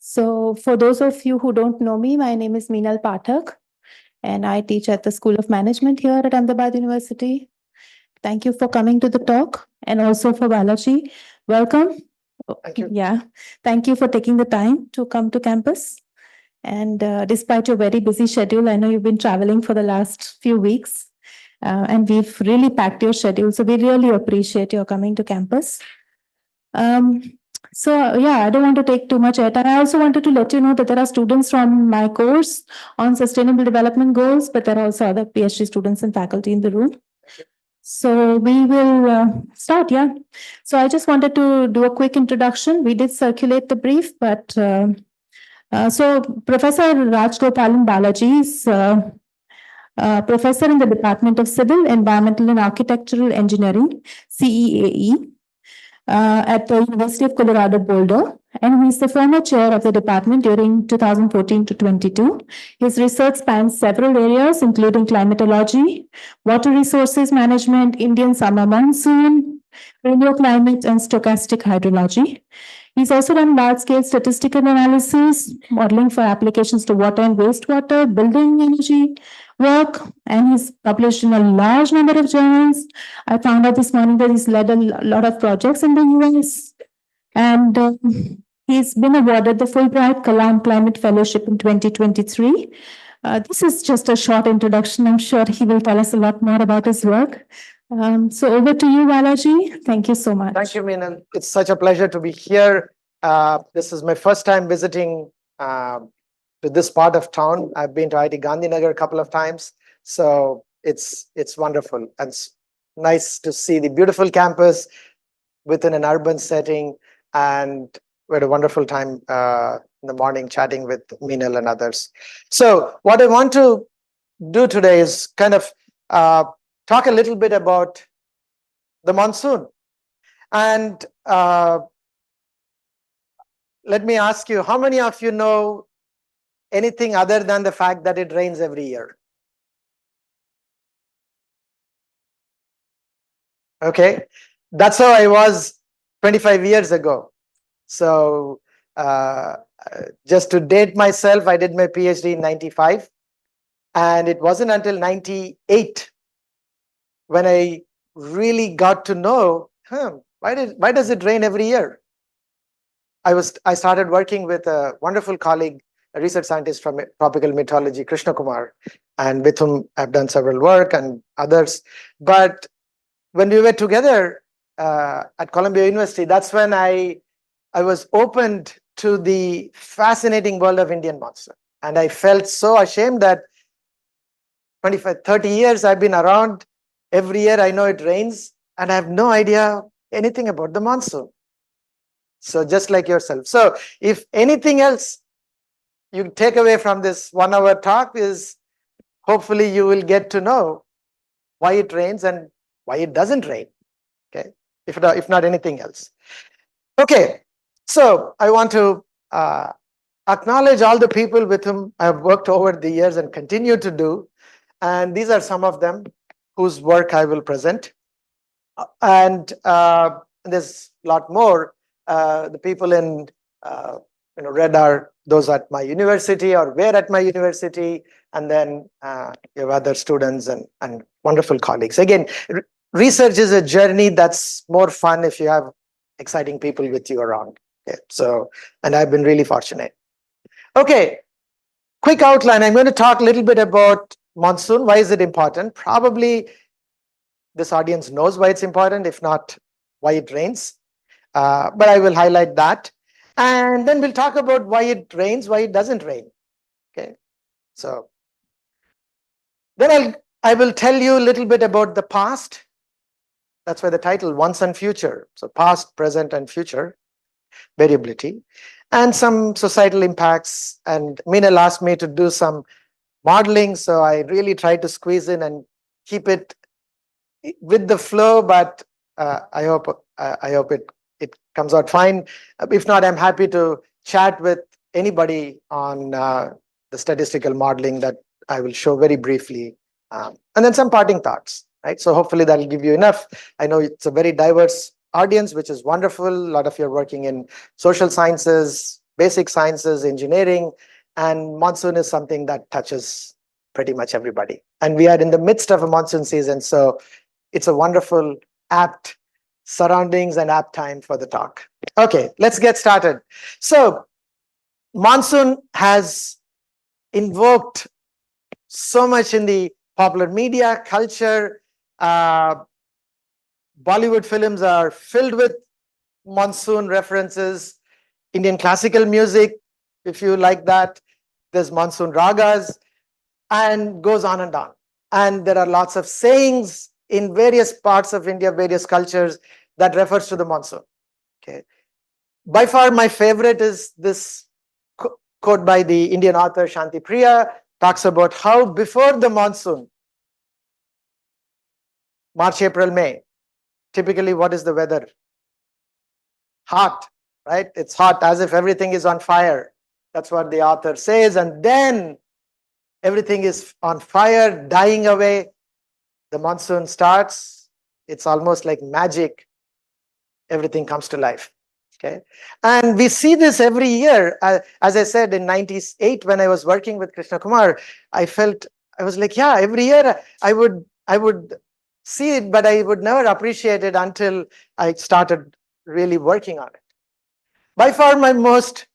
So for those of you who don't know me, my name is Meenal Pathak, and I teach at the School of Management here at Ahmedabad University. Thank you for coming to the talk, and also for Balaji. Welcome. Thank you. Yeah, thank you for taking the time to come to campus. And despite your very busy schedule, I know you've been traveling for the last few weeks, and we've really packed your schedule. So we really appreciate your coming to campus. I don't want to take too much airtime. I also wanted to let you know that there are students from my course on sustainable development goals, but there are also other PhD students and faculty in the room. So we will start, yeah. So I just wanted to do a quick introduction. We did circulate the brief, but so Professor Rajagopalan Balaji is professor in the Department of Civil, Environmental and Architectural Engineering, CEAE, at the University of Colorado Boulder, and he's the former chair of the department during 2014 to 22. His research spans several areas, including climatology, water resources management, Indian summer monsoon, paleoclimate, and stochastic hydrology. He's also done large-scale statistical analysis, modeling for applications to water and wastewater, building energy work, and he's published in a large number of journals. I found out this morning that he's led a lot of projects in the US, and he's been awarded the Fulbright Climate Fellowship in 2023. This is just a short introduction. I'm sure he will tell us a lot more about his work. So over to you, Balaji. Thank you so much. Thank you, Meenal. It's such a pleasure to be here. This is my first time visiting to this part of town. I've been to IIT Gandhinagar a couple of times, so it's wonderful. And it's nice to see the beautiful campus within an urban setting, and we had a wonderful time in the morning chatting with Meenal and others. So what I want to do today is kind of talk a little bit about the monsoon. And let me ask you, how many of you know anything other than the fact that it rains every year? Okay, that's how I was 25 years ago. So just to date myself, I did my PhD in 95, and it wasn't until 98 when I really got to know, why does it rain every year? I started working with a wonderful colleague, a research scientist from tropical meteorology, Krishna Kumar, and with whom I've done several work and others. But when we were together at Columbia University, that's when I was opened to the fascinating world of Indian monsoon. And I felt so ashamed that 25, 30 years I've been around. Every year I know it rains, and I have no idea anything about the monsoon. So just like yourself. So if anything else you take away from this 1 hour talk is hopefully you will get to know why it rains and why it doesn't rain. Okay, if not anything else. Okay, so I want to acknowledge all the people with whom I have worked over the years and continue to do. And these are some of them whose work I will present. And there's a lot more. The people in red are those at my university or were at my university, and then you have other students and wonderful colleagues. Again, research is a journey that's more fun if you have exciting people with you around. Okay, so, and I've been really fortunate. Okay, quick outline. I'm going to talk a little bit about monsoon. Why is it important? Probably this audience knows why it's important, if not why it rains. But I will highlight that. And then we'll talk about why it rains, why it doesn't rain. Okay, so then I will tell you a little bit about the past. That's why the title, Once and Future. So past, present, and future, variability, and some societal impacts. And Meenal asked me to do some modeling, so I really tried to squeeze in and keep it with the flow, but I hope it comes out fine. If not, I'm happy to chat with anybody on the statistical modeling that I will show very briefly, and then some parting thoughts. Right, so hopefully that'll give you enough. I know it's a very diverse audience, which is wonderful. A lot of you are working in social sciences, basic sciences, engineering, and monsoon is something that touches pretty much everybody. And we are in the midst of a monsoon season, so it's a wonderful, apt surroundings and apt time for the talk. Okay, let's get started. So, monsoon has invoked so much in the popular media, culture. Bollywood films are filled with monsoon references. Indian classical music, if you like that, there's monsoon ragas, and goes on and on. And there are lots of sayings in various parts of India, various cultures that refers to the monsoon. Okay. By far, my favorite is this quote by the Indian author Shanti Priya, talks about how before the monsoon, March, April, May, typically what is the weather? Hot, right? It's hot, as if everything is on fire. That's what the author says. And then everything is on fire, dying away. The monsoon starts. It's almost like magic. Everything comes to life. Okay. And we see this every year. As I said, in 98, when I was working with Krishna Kumar, I was like, yeah, every year I would see it, but I would never appreciate it until I started really working on it. By far, my most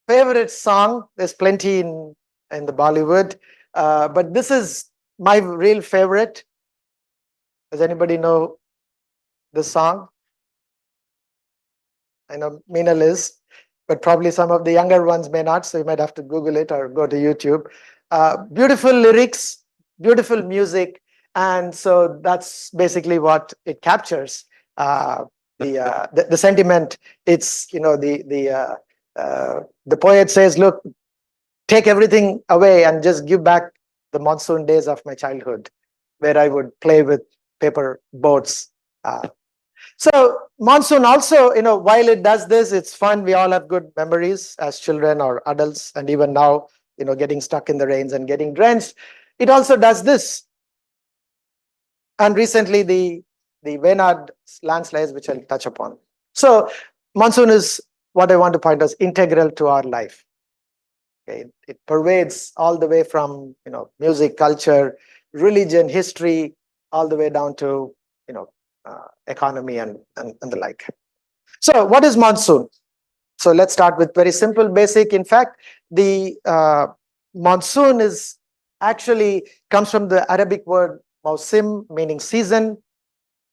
favorite song, there's plenty in the Bollywood, but this is my real favorite. Does anybody know the song? I know Meena Liz, but probably some of the younger ones may not, so you might have to Google it or go to YouTube. Beautiful lyrics, beautiful music, and so that's basically what it captures. The sentiment. It's the poet says, "Look, take everything away and just give back the monsoon days of my childhood, where I would play with paper boats." So monsoon also, while it does this, it's fun. We all have good memories as children or adults, and even now, getting stuck in the rains and getting drenched. It also does this. And recently, the Wayanad landslides, which I'll touch upon. So monsoon is what I want to point out is integral to our life. Okay, it pervades all the way from music, culture, religion, history, all the way down to economy and the like. So what is monsoon? So let's start with very simple, basic. In fact, the monsoon is actually comes from the Arabic word mausim, meaning season.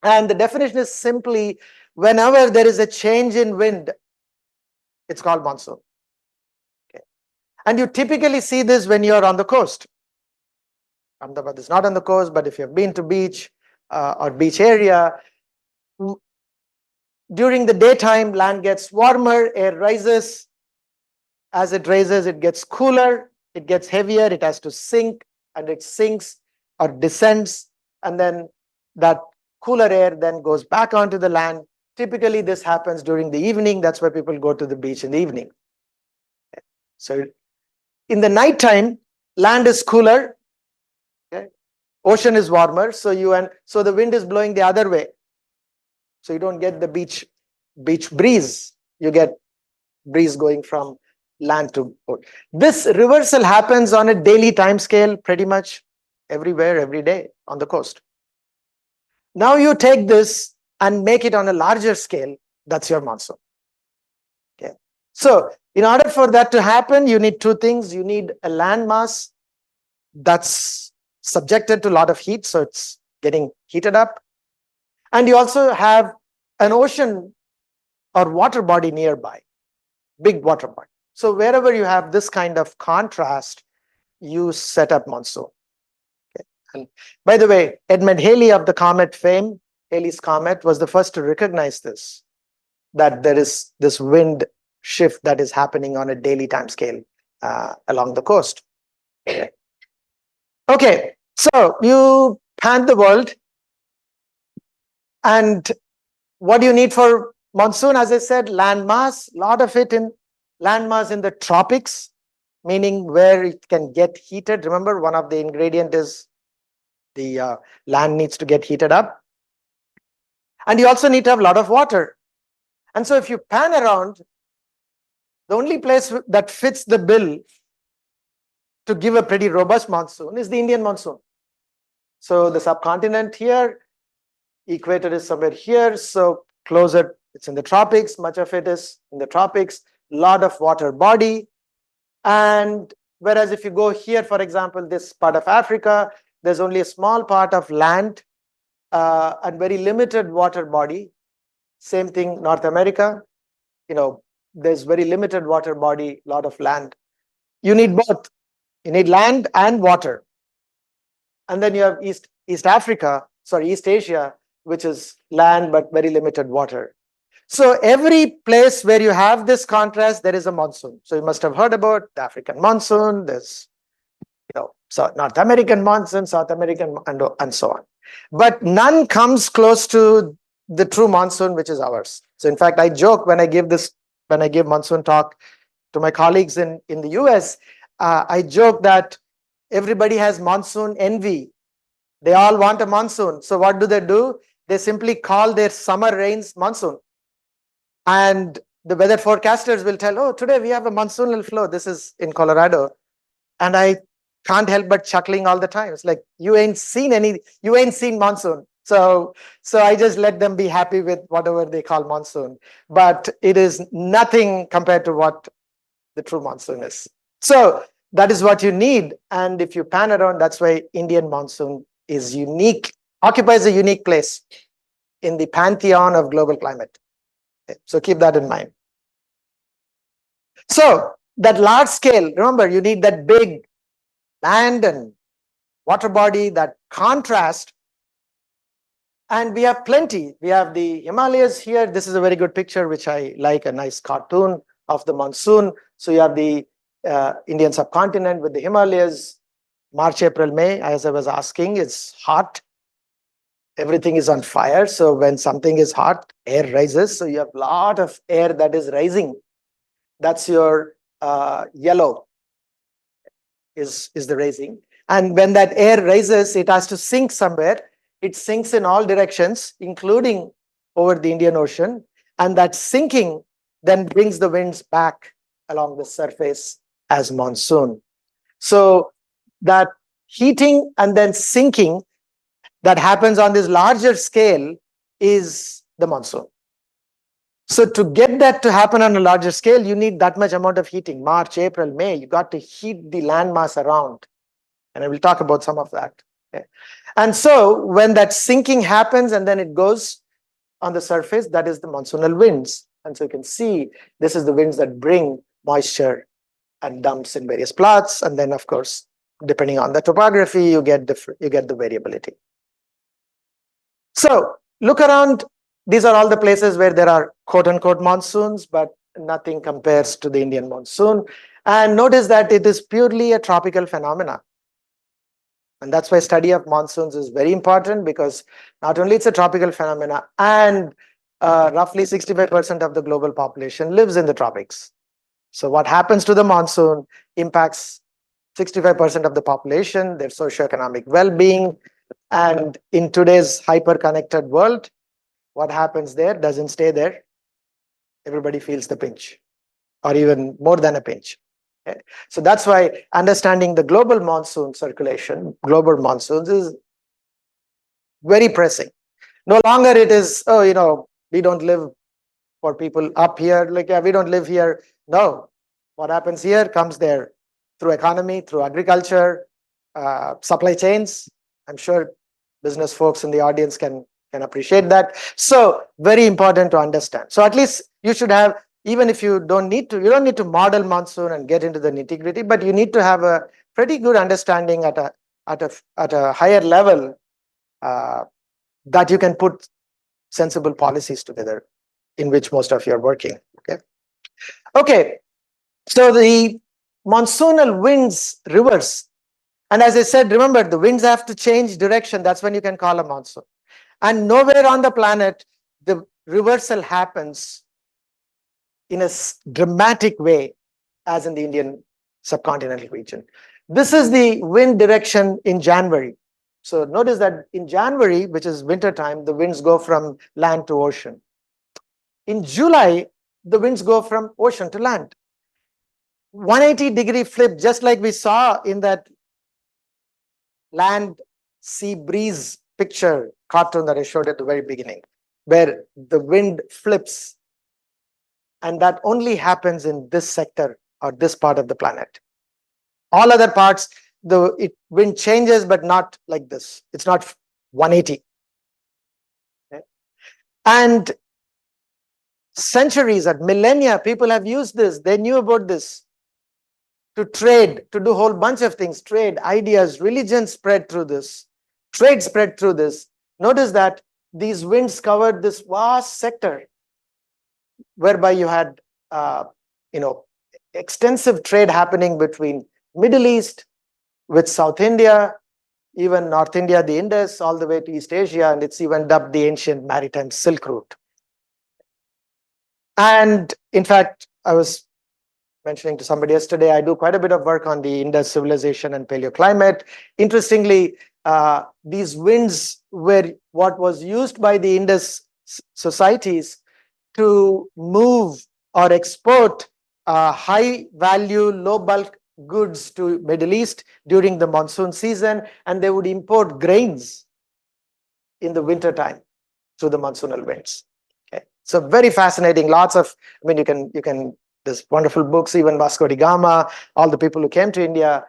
And the definition is simply whenever there is a change in wind, it's called monsoon. Okay. And you typically see this when you're on the coast. Ahmedabad is not on the coast, but if you've been to beach or beach area, during the daytime, land gets warmer, air rises. As it rises, it gets cooler, it gets heavier, it has to sink, and it sinks or descends, and then that cooler air then goes back onto the land. Typically, this happens during the evening. That's why people go to the beach in the evening. So in the nighttime, land is cooler, okay? Ocean is warmer, so the wind is blowing the other way. So you don't get the beach breeze. You get breeze going from land to boat. This reversal happens on a daily time scale, pretty much everywhere, every day on the coast. Now you take this and make it on a larger scale. That's your monsoon. Okay. So in order for that to happen, you need two things. You need a land mass that's subjected to a lot of heat, so it's getting heated up. And you also have an ocean or water body nearby, big water body. So wherever you have this kind of contrast, you set up monsoon. Okay. And by the way, Edmund Halley of the comet fame, Halley's comet, was the first to recognize this, that there is this wind shift that is happening on a daily time scale along the coast. Okay, so you pan the world, and what do you need for monsoon? As I said, land mass, a lot of it in land mass in the tropics, meaning where it can get heated. Remember, one of the ingredient is the land needs to get heated up. And you also need to have a lot of water. And so if you pan around, The only place that fits the bill to give a pretty robust monsoon is the Indian monsoon. So the subcontinent here, equator is somewhere here, so closer, it's in the tropics, much of it is in the tropics, lot of water body. And whereas if you go here, for example, this part of Africa, there's only a small part of land and very limited water body. Same thing, North America, there's very limited water body, lot of land. You need both. You need land and water. And then you have East Asia, which is land but very limited water. So every place where you have this contrast, there is a monsoon. So you must have heard about the African monsoon, there's North American monsoon, South American, and so on. But none comes close to the true monsoon, which is ours. So in fact, I joke when I give monsoon talk to my colleagues in the US, I joke that everybody has monsoon envy. They all want a monsoon. So what do? They simply call their summer rains monsoon. And the weather forecasters will tell, oh, today we have a monsoonal flow. This is in Colorado. And I can't help but chuckling all the time. It's like, you ain't seen monsoon. So I just let them be happy with whatever they call monsoon. But it is nothing compared to what the true monsoon is. So that is what you need. And if you pan around, that's why Indian monsoon is unique, occupies a unique place in the pantheon of global climate. Okay, so keep that in mind. So that large scale, remember, you need that big land and water body, that contrast. And we have plenty. We have the Himalayas here. This is a very good picture, which I like, a nice cartoon of the monsoon. So you have the Indian subcontinent with the Himalayas, March, April, May, as I was asking, it's hot. Everything is on fire. So when something is hot, air rises. So you have a lot of air that is rising. That's your yellow is the rising. And when that air rises, it has to sink somewhere. It sinks in all directions, including over the Indian Ocean. And that sinking then brings the winds back along the surface as monsoon. So that heating and then sinking that happens on this larger scale is the monsoon. So to get that to happen on a larger scale, you need that much amount of heating. March, April, May, you got to heat the landmass around. And I will talk about some of that. Okay. And so when that sinking happens and then it goes on the surface, that is the monsoonal winds. And so you can see this is the winds that bring moisture and dumps in various plots. And then, of course, depending on the topography, you get the variability. So look around. These are all the places where there are quote unquote monsoons, but nothing compares to the Indian monsoon. And notice that it is purely a tropical phenomena. And that's why study of monsoons is very important, because not only it's a tropical phenomena, and roughly 65% of the global population lives in the tropics. So what happens to the monsoon impacts 65% of the population, their socio-economic well-being. And in today's hyper-connected world, what happens there doesn't stay there. Everybody feels the pinch, or even more than a pinch. Okay. So that's why understanding the global monsoon circulation, global monsoons, is very pressing. No longer it is, we don't live for people up here, we don't live here. No, what happens here comes there through economy, through agriculture, supply chains. I'm sure business folks in the audience can appreciate that. So very important to understand. So at least you should have, even if you don't need to model monsoon and get into the nitty-gritty, but you need to have a pretty good understanding at a higher level that you can put sensible policies together in which most of you are working. Okay. So the monsoonal winds reverse. And as I said, remember, the winds have to change direction. That's when you can call a monsoon. And nowhere on the planet, the reversal happens in a dramatic way as in the Indian subcontinental region. This is the wind direction in January. So notice that in January, which is winter time, the winds go from land to ocean. In July, the winds go from ocean to land. 180-degree flip, just like we saw in that land sea breeze picture cartoon that I showed at the very beginning, where the wind flips, and that only happens in this sector or this part of the planet. All other parts, the wind changes, but not like this. It's not 180. Okay? And centuries or millennia, people have used this. They knew about this to trade, to do a whole bunch of things, trade, ideas, religion spread through this, trade spread through this. Notice that these winds covered this vast sector, whereby you had, extensive trade happening between Middle East with South India, even North India, the Indus, all the way to East Asia, and it's even dubbed the ancient maritime Silk Route. And in fact, I was mentioning to somebody yesterday, I do quite a bit of work on the Indus civilization and paleoclimate. Interestingly, these winds were what was used by the Indus societies to move or export high value, low bulk goods to Middle East during the monsoon season, and they would import grains in the winter time through the monsoonal winds. Okay, so very fascinating. Lots of, I mean, you can. There's wonderful books. Even Vasco da Gama, all the people who came to India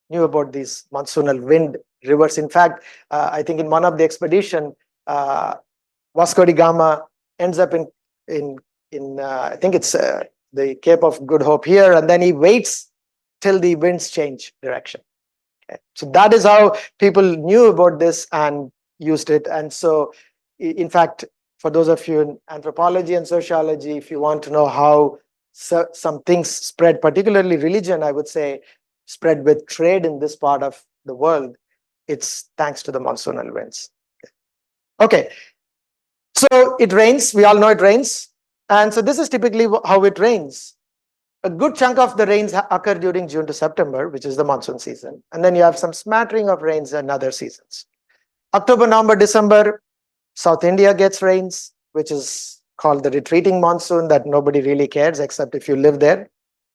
knew about these monsoonal wind rivers. In fact, I think in one of the expedition, Vasco da Gama ends up in I think it's the Cape of Good Hope here, and then he waits till the winds change direction. Okay. So that is how people knew about this and used it. And so, in fact, for those of you in anthropology and sociology, if you want to know how some things spread, particularly religion, I would say spread with trade in this part of the world, it's thanks to the monsoonal winds. Okay, so it rains. We all know it rains. And so this is typically how it rains. A good chunk of the rains occur during June to September, which is the monsoon season. And then you have some smattering of rains in other seasons. October, November, December, South India gets rains, which is called the retreating monsoon, that nobody really cares except if you live there.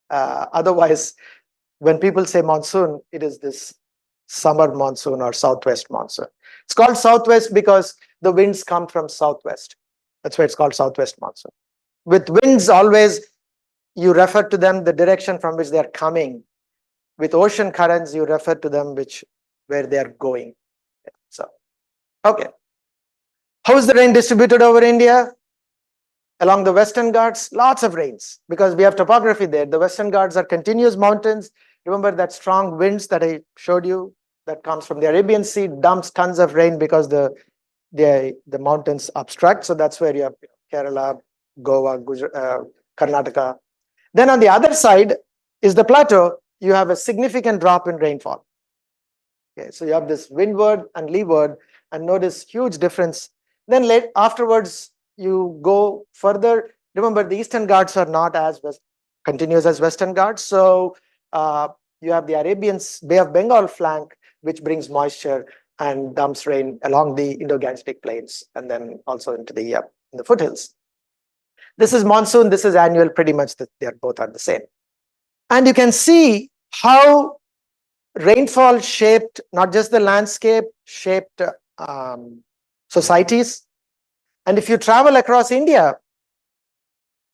Otherwise, when people say monsoon, it is this summer monsoon or southwest monsoon. It's called southwest because the winds come from southwest. That's why it's called southwest monsoon. With winds, always you refer to them the direction from which they are coming. With ocean currents, you refer to them where they are going. So, okay. How is the rain distributed over India? Along the Western Ghats, lots of rains because we have topography there. The Western Ghats are continuous mountains. Remember that strong winds that I showed you that comes from the Arabian Sea, dumps tons of rain because the mountains obstruct. So that's where you have Kerala, Goa, Karnataka. Then on the other side is the plateau. You have a significant drop in rainfall. Okay, so you have this windward and leeward, and notice huge difference. Then afterwards, you go further. Remember, the Eastern Ghats are not as continuous as Western Ghats. So you have the Arabian Bay of Bengal flank, which brings moisture and dumps rain along the Indo-Gangetic plains, and then also into the in the foothills. This is monsoon. This is annual. Pretty much, they are both are the same. And you can see how rainfall shaped not just the landscape, shaped societies. And if you travel across India,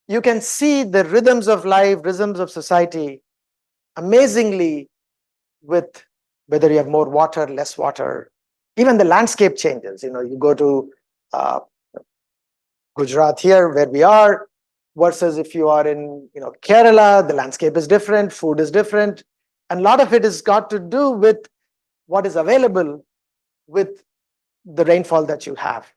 you can see the rhythms of life, rhythms of society, amazingly, with whether you have more water, less water. Even the landscape changes. You go to Gujarat here, where we are, versus if you are in Kerala, the landscape is different, food is different. And a lot of it has got to do with what is available with the rainfall that you have.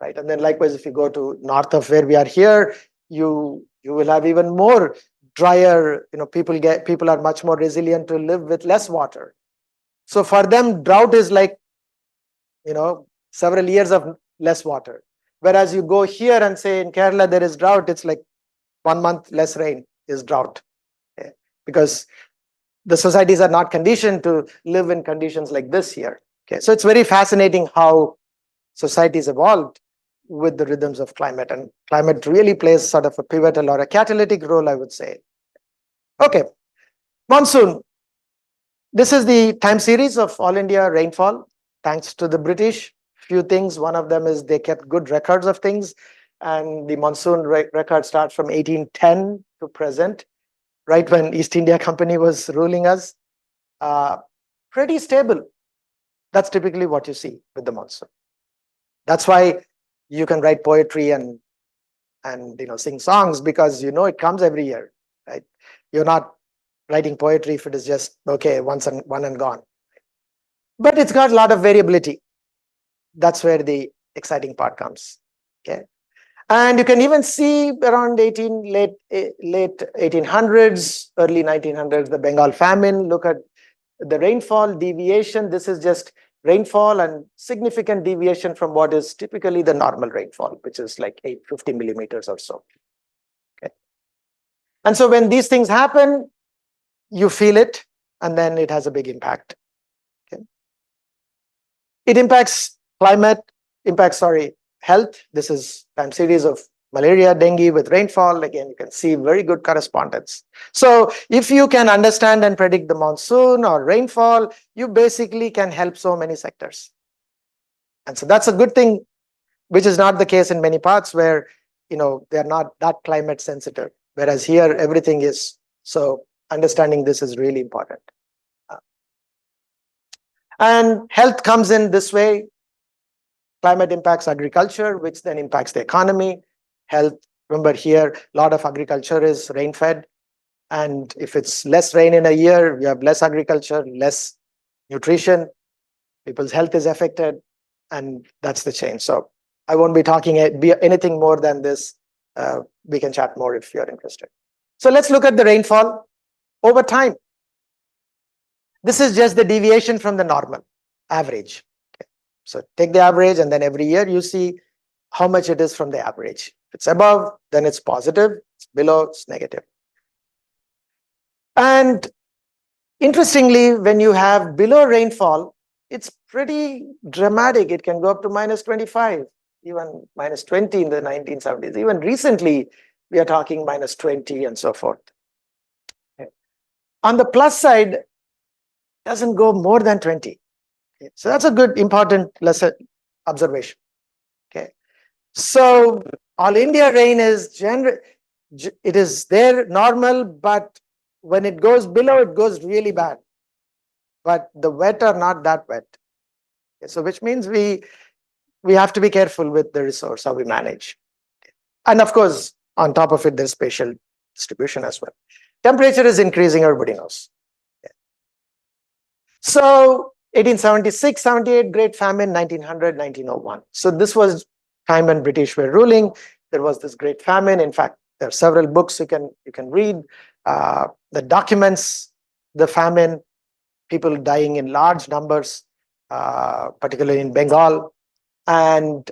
Right? And then likewise, if you go to north of where we are here, you will have even more drier, people are much more resilient to live with less water. So for them, drought is like, several years of less water. Whereas you go here and say in Kerala, there is drought, it's like 1 month less rain is drought. Okay? Because the societies are not conditioned to live in conditions like this here. Okay? So it's very fascinating how societies evolved with the rhythms of climate, and climate really plays sort of a pivotal or a catalytic role, I would say. Okay, monsoon. This is the time series of all India rainfall, thanks to the British. Few things. One of them is they kept good records of things, and the monsoon record starts from 1810 to present, right when East India Company was ruling us. Pretty stable. That's typically what you see with the monsoon. That's why you can write poetry and sing songs, because it comes every year, right? You're not writing poetry if it is just okay once and one and gone. But it's got a lot of variability. That's where the exciting part comes. Okay, and you can even see around late 1800s, early 1900s, the Bengal famine. Look at the rainfall deviation. This is just rainfall and significant deviation from what is typically the normal rainfall, which is like 850 millimeters or so. Okay, and so when these things happen, you feel it, and then it has a big impact. Okay, it impacts climate, health. This is time series of malaria, dengue with rainfall. Again, you can see very good correspondence. So if you can understand and predict the monsoon or rainfall, you basically can help so many sectors. And so that's a good thing, which is not the case in many parts where they're not that climate sensitive. Whereas here everything is. So understanding this is really important. And health comes in this way. Climate impacts agriculture, which then impacts the economy. Health, remember here, a lot of agriculture is rain-fed. And if it's less rain in a year, you have less agriculture, less nutrition, people's health is affected, and that's the change. So I won't be talking anything more than this. We can chat more if you're interested. So let's look at the rainfall over time. This is just the deviation from the normal average. So take the average, and then every year you see how much it is from the average. If it's above, then it's positive. It's below, it's negative. And interestingly, when you have below rainfall, it's pretty dramatic. It can go up to -25, even -20 in the 1970s. Even recently, we are talking -20 and so forth. Okay. On the plus side, it doesn't go more than 20. Okay. So that's a good, important lesson observation. Okay. So all India rain is it is there normal, but when it goes below, it goes really bad. But the wet are not that wet. Okay, so which means we have to be careful with the resource, how we manage. And of course, on top of it, there's spatial distribution as well. Temperature is increasing, everybody knows. Okay. So 1876, 78, Great Famine, 1900, 1901. So this was time when British were ruling. There was this Great Famine. In fact, there are several books you can read that documents the famine, people dying in large numbers, particularly in Bengal. And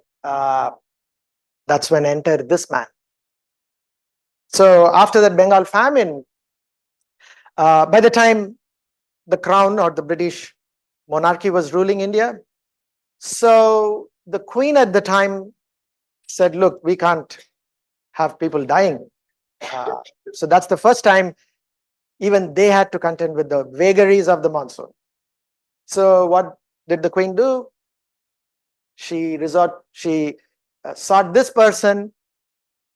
that's when entered this man. So after that Bengal famine, by the time the crown or the British monarchy was ruling India, so the queen at the time said, look, we can't have people dying. So that's the first time even they had to contend with the vagaries of the monsoon. So what did the queen do? She sought this person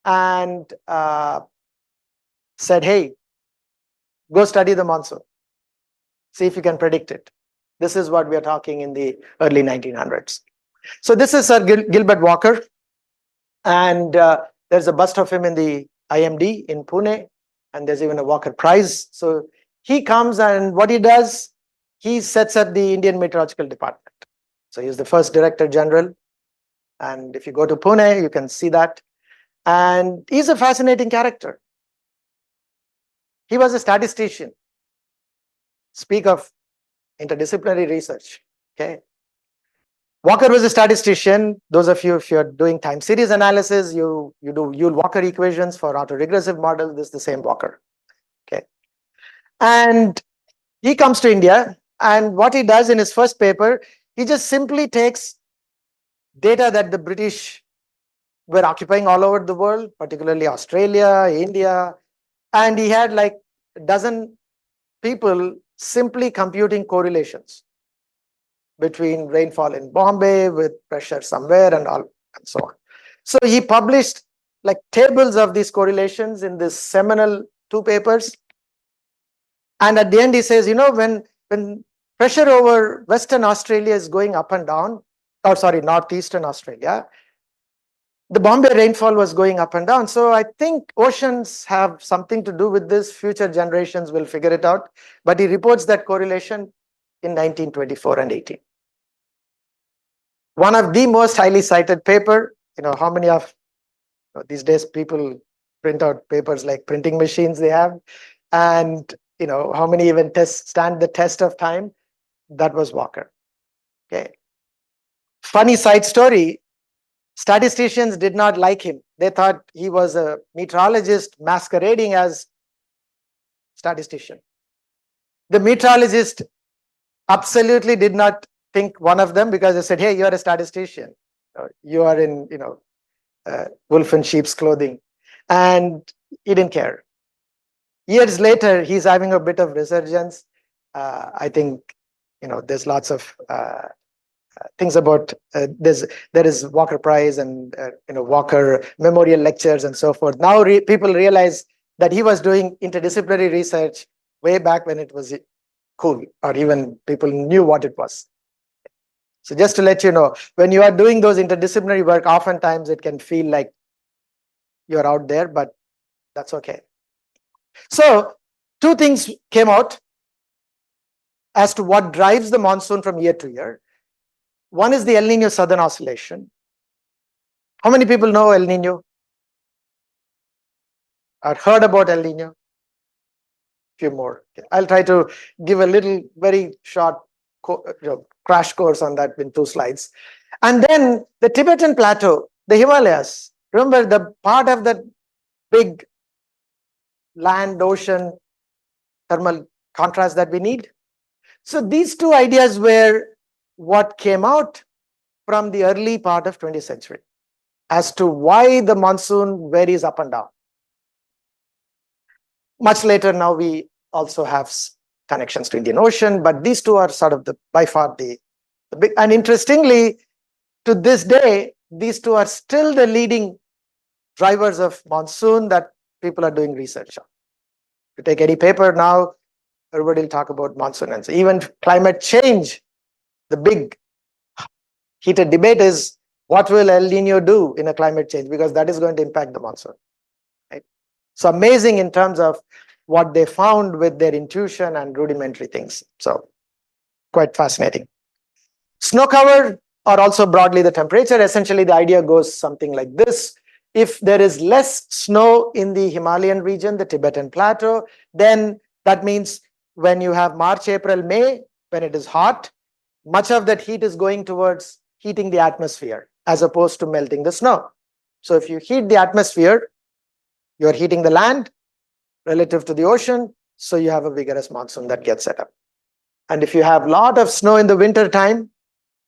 and said, hey, go study the monsoon. See if you can predict it. This is what we are talking in the early 1900s. So this is Sir Gilbert Walker. And there's a bust of him in the IMD in Pune. And there's even a Walker Prize. So he comes, and what he does, he sets up the Indian Meteorological Department. So he's the first Director General. And if you go to Pune, you can see that. And he's a fascinating character. He was a statistician. Speak of interdisciplinary research. Okay. Walker was a statistician. Those of you, if you're doing time series analysis, you do Walker equations for autoregressive models. This is the same Walker. Okay. And he comes to India, and what he does in his first paper, he just simply takes data that the British were occupying all over the world, particularly Australia, India, and he had like dozen people simply computing correlations between rainfall in Bombay with pressure somewhere and all and so on. So he published like tables of these correlations in this seminal 2 papers. And at the end he says, when pressure over Western Australia is going up and down, Northeastern Australia, the Bombay rainfall was going up and down. So I think oceans have something to do with this. Future generations will figure it out. But he reports that correlation in 1924 and 18. One of the most highly cited paper, how many of these days people print out papers like printing machines they have, and how many even stand the test of time? That was Walker. Okay. Funny side story. Statisticians did not like him. They thought he was a meteorologist masquerading as statistician. The meteorologist absolutely did not think one of them, because they said, hey, you're a statistician. You are in, wolf in sheep's clothing. And he didn't care. Years later, he's having a bit of resurgence. I think, there's lots of things about there is Walker Prize and Walker Memorial Lectures and so forth. Now people realize that he was doing interdisciplinary research way back when it was cool, or even people knew what it was. So just to let you know, when you are doing those interdisciplinary work, oftentimes it can feel like you're out there, but that's okay. So 2 things came out as to what drives the monsoon from year to year. One is the El Nino Southern Oscillation. How many people know El Nino? Or heard about El Nino? Few more. Okay. I'll try to give a little, very short crash course on that in 2 slides. And then the Tibetan Plateau, the Himalayas. Remember the part of that big land, ocean, thermal contrast that we need? So these 2 ideas were what came out from the early part of 20th century as to why the monsoon varies up and down. Much later now we also have connections to Indian Ocean, but these 2 are sort of by far the big. And interestingly, to this day, these 2 are still the leading drivers of monsoon that people are doing research on. If you take any paper now, everybody will talk about monsoon. And so even climate change, the big heated debate is, what will El Nino do in a climate change? Because that is going to impact the monsoon. Right? So amazing in terms of what they found with their intuition and rudimentary things. So quite fascinating. Snow cover, or also broadly the temperature. Essentially, the idea goes something like this. If there is less snow in the Himalayan region, the Tibetan Plateau, then that means when you have March, April, May, when it is hot, much of that heat is going towards heating the atmosphere as opposed to melting the snow. So if you heat the atmosphere, you're heating the land relative to the ocean, so you have a vigorous monsoon that gets set up. And if you have a lot of snow in the winter time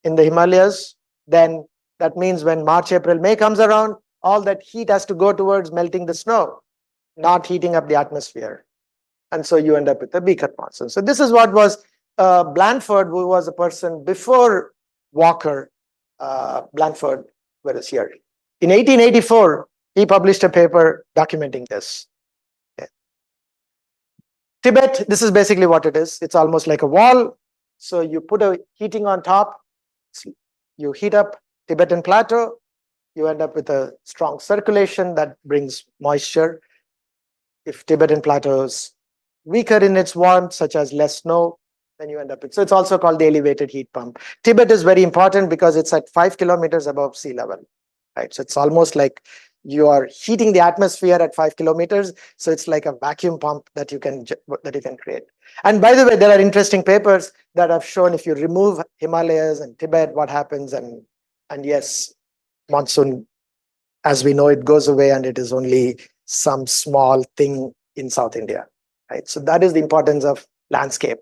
in the Himalayas, then that means when March, April, May comes around, all that heat has to go towards melting the snow, not heating up the atmosphere. And so you end up with a weaker monsoon. So this is what was Blanford, who was a person before Walker. Blanford was here. In 1884, he published a paper documenting this. Okay. Tibet, this is basically what it is. It's almost like a wall. So you put a heating on top, you heat up Tibetan Plateau, you end up with a strong circulation that brings moisture. If Tibetan Plateau is weaker in its warmth, such as less snow, then you end up with, so it's also called the elevated heat pump. Tibet is very important because it's at 5 kilometers above sea level, right? So it's almost like you are heating the atmosphere at 5 kilometers. So it's like a vacuum pump that you can create. And by the way, there are interesting papers that have shown if you remove Himalayas and Tibet, what happens. And yes, monsoon, as we know, it goes away and it is only some small thing in South India, right? So that is the importance of landscape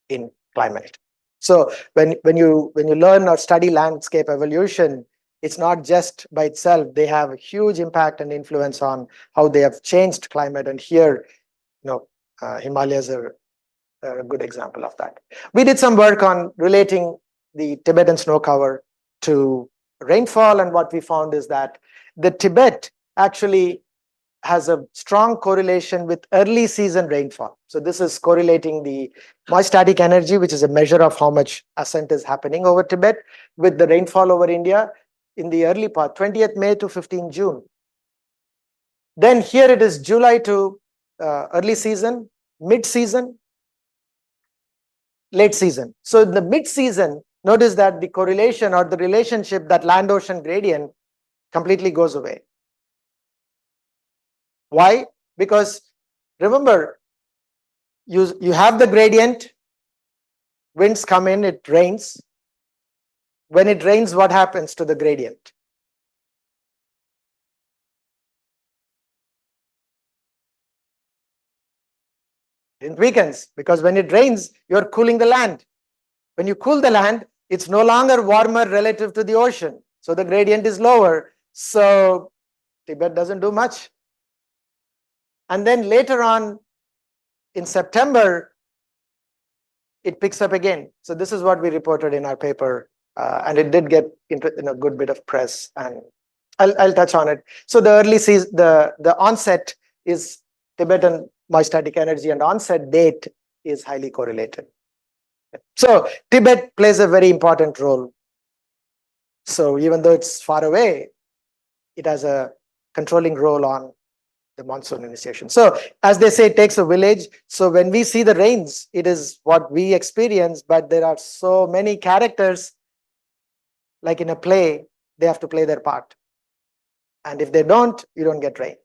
in climate. So when you learn or study landscape evolution, it's not just by itself. They have a huge impact and influence on how they have changed climate. And here, Himalayas are a good example of that. We did some work on relating the Tibetan snow cover to rainfall, and what we found is that the Tibet actually has a strong correlation with early season rainfall. So this is correlating the moist static energy, which is a measure of how much ascent is happening over Tibet, with the rainfall over India in the early part, 20th May to 15 June. Then here it is July to early season, mid season, late season. So in the mid season, notice that the correlation or the relationship, that land ocean gradient, completely goes away. Why? Because remember, you have the gradient, winds come in, it rains. When it rains, what happens to the gradient? It weakens, because when it rains, you're cooling the land. When you cool the land, it's no longer warmer relative to the ocean. So the gradient is lower. So Tibet doesn't do much. And then later on in September, it picks up again. So this is what we reported in our paper. And it did get into a good bit of press, and I'll touch on it. So the early season, the onset is Tibetan moist static energy, and onset date is highly correlated. So Tibet plays a very important role. So even though it's far away, it has a controlling role on the monsoon initiation. So as they say, it takes a village. So when we see the rains, it is what we experience, but there are so many characters, like in a play, they have to play their part. And if they don't, you don't get rain.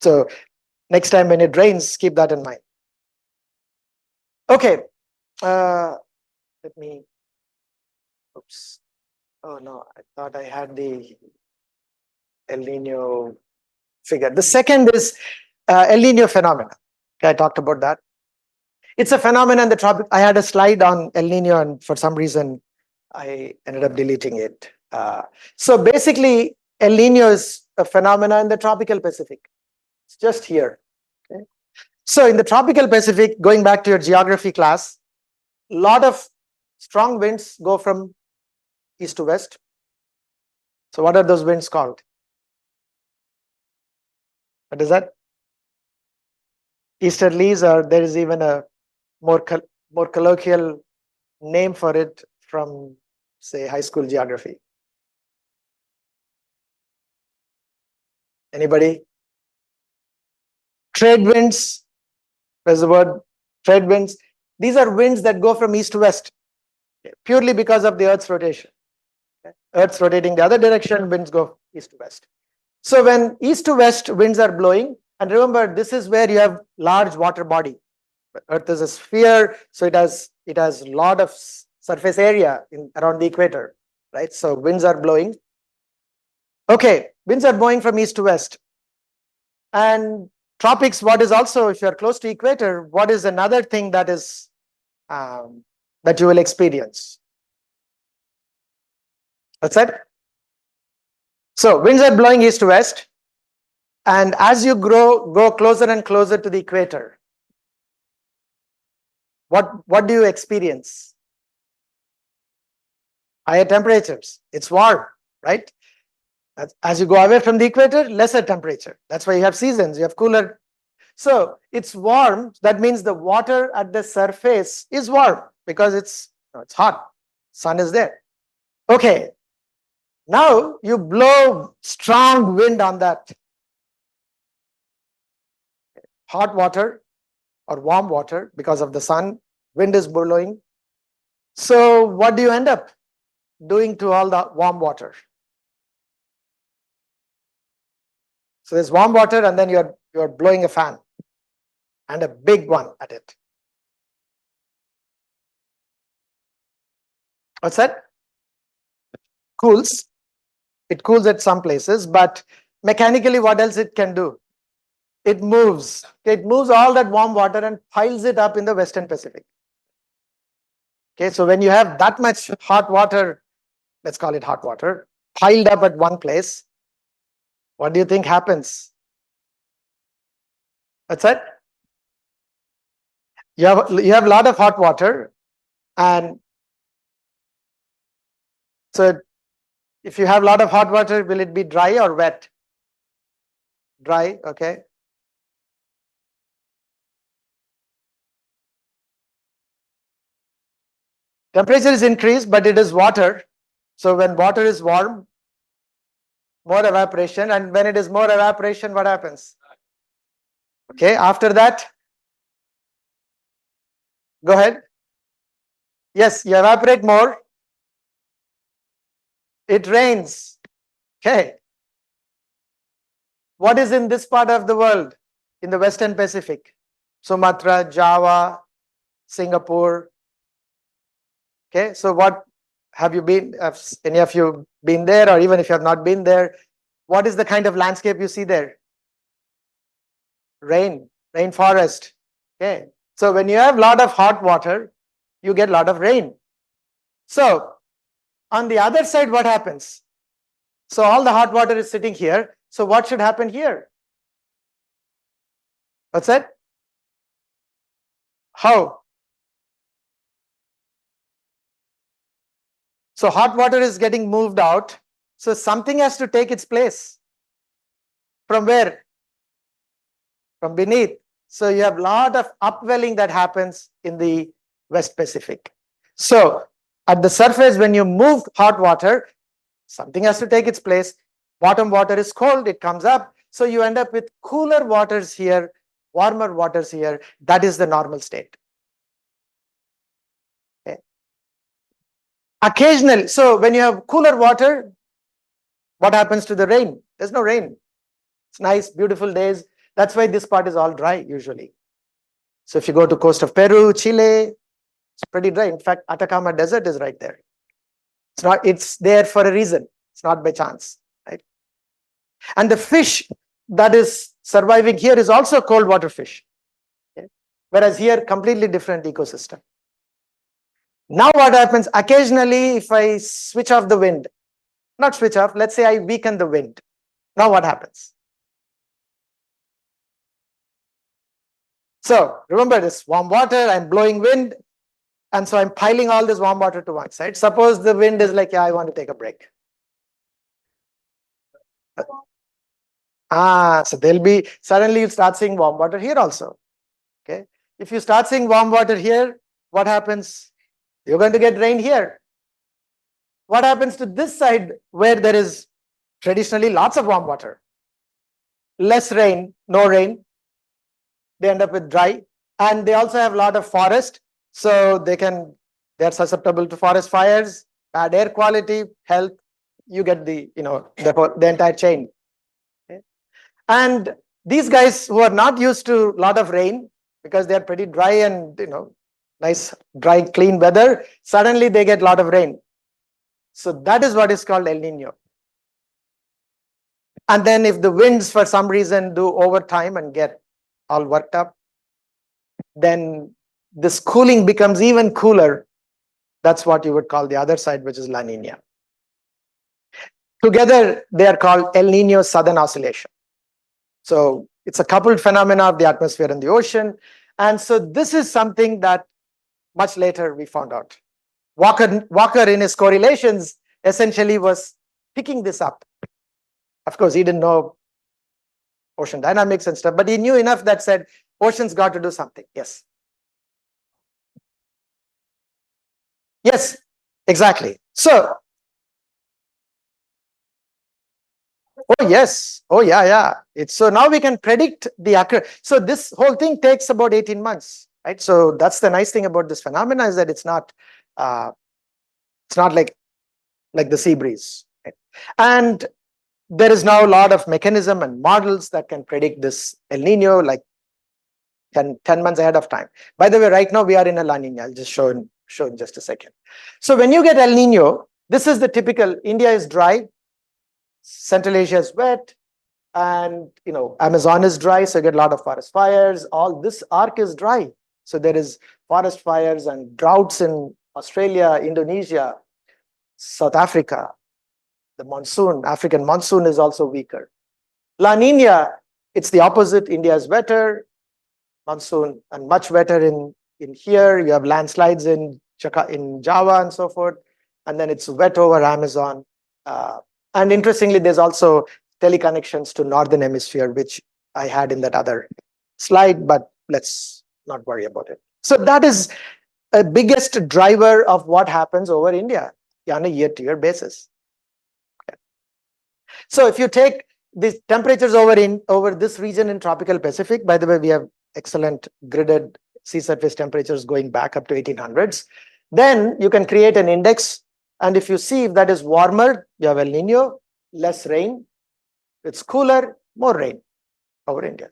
So next time when it rains, keep that in mind. Okay, let me, oops. Oh no, I thought I had the El Nino figure. The second is El Nino phenomena. Okay, I talked about that. It's a phenomenon in the tropic. I had a slide on El Nino, and for some reason, I ended up deleting it. So basically, El Nino is a phenomenon in the tropical Pacific. It's just here. Okay? So in the tropical Pacific, going back to your geography class, a lot of strong winds go from east to west. So what are those winds called? What is that? Easterlies, or there is even a more colloquial name for it from, say, high school geography. Anybody? Trade winds. There's the word trade winds. These are winds that go from east to west, purely because of the Earth's rotation. Earth's rotating the other direction, winds go east to west. So when east to west winds are blowing, and remember, this is where you have large water body. Earth is a sphere, so it has a lot of surface area around the equator, right? So winds are blowing. Okay, winds are blowing from east to west. And tropics, what is also, if you're close to equator, what is another thing that is that you will experience? What's that? So winds are blowing east to west, and as you go closer and closer to the equator, what do you experience? Higher temperatures. It's warm, right? As you go away from the equator, lesser temperature. That's why you have seasons. You have cooler. So it's warm. That means the water at the surface is warm because it's hot. Sun is there. Okay. Now you blow strong wind on that hot water or warm water because of the sun. Wind is blowing. So what do you end up doing to all the warm water? So there's warm water, and then you're blowing a fan, and a big one at it. What's that? Cools. It cools at some places, but mechanically, what else it can do? It moves. It moves all that warm water and piles it up in the Western Pacific. Okay, so when you have that much hot water, let's call it hot water, piled up at one place, what do you think happens? What's that? you have a lot of hot water, and so if you have a lot of hot water, will it be dry or wet? Dry, okay. Temperature is increased, but it is water. So when water is warm, more evaporation, and when it is more evaporation, what happens? Okay, after that, go ahead. Yes, you evaporate more. It rains. Okay. What is in this part of the world? In the Western Pacific? Sumatra, Java, Singapore. Okay, so what have you been, have any of you been there, or even if you have not been there, what is the kind of landscape you see there? Rainforest. Okay, so when you have a lot of hot water, you get a lot of rain. So on the other side, what happens? So all the hot water is sitting here. So what should happen here? What's that? How? So hot water is getting moved out. So something has to take its place. From where? From beneath. So you have a lot of upwelling that happens in the West Pacific. So at the surface, when you move hot water, something has to take its place. Bottom water is cold, it comes up. So you end up with cooler waters here, warmer waters here. That is the normal state. Okay. Occasionally, so when you have cooler water, what happens to the rain? There's no rain. It's nice, beautiful days. That's why this part is all dry usually. So if you go to coast of Peru, Chile, it's pretty dry. In fact, Atacama Desert is right there. It's there for a reason. It's not by chance, right? And the fish that is surviving here is also cold water fish. Okay? Whereas here, completely different ecosystem. Now what happens? Occasionally, if I switch off the wind, not switch off, let's say I weaken the wind. Now what happens? So remember this warm water, I'm blowing wind, and so I'm piling all this warm water to one side. Suppose the wind is like, yeah, I want to take a break. So there'll be, suddenly you start seeing warm water here also. Okay. If you start seeing warm water here, what happens? You're going to get rain here. What happens to this side where there is traditionally lots of warm water? Less rain, no rain. They end up with dry, and they also have a lot of forest, so they're susceptible to forest fires, bad air quality, health. You get the entire chain. Okay. And these guys who are not used to a lot of rain, because they are pretty dry and nice dry clean weather, suddenly they get a lot of rain. So that is what is called El Nino. And then if the winds for some reason do overtime and get all worked up, then this cooling becomes even cooler. That's what you would call the other side, which is La Nina. Together, they are called El Nino Southern Oscillation. So it's a coupled phenomena of the atmosphere and the ocean. And so this is something that much later we found out. Walker in his correlations essentially was picking this up. Of course, he didn't know ocean dynamics and stuff, but he knew enough that said, oceans got to do something. Yes. Yes, exactly. So, oh yes, oh yeah. So now we can predict the so this whole thing takes about 18 months, right? So that's the nice thing about this phenomena, is that it's not like the sea breeze, right? And there is now a lot of mechanism and models that can predict this El Nino like 10 months ahead of time. By the way, right now we are in a La Nina. I'll just show in just a second. So when you get El Nino, this is the typical, India is dry, Central Asia is wet, and Amazon is dry, so you get a lot of forest fires. All this arc is dry. So there is forest fires and droughts in Australia, Indonesia, South Africa. The African monsoon is also weaker. La Nina, it's the opposite. India is wetter, monsoon, and much wetter in in here, you have landslides in Java and so forth, and then it's wet over Amazon. And interestingly, there's also teleconnections to northern hemisphere, which I had in that other slide, but let's not worry about it. So that is a biggest driver of what happens over India on a year-to-year basis. Okay. So if you take the temperatures over this region in tropical Pacific, by the way, we have excellent gridded sea surface temperatures going back up to 1800s. Then you can create an index, and if you see if that is warmer, you have El Nino, less rain. It's cooler, more rain over India.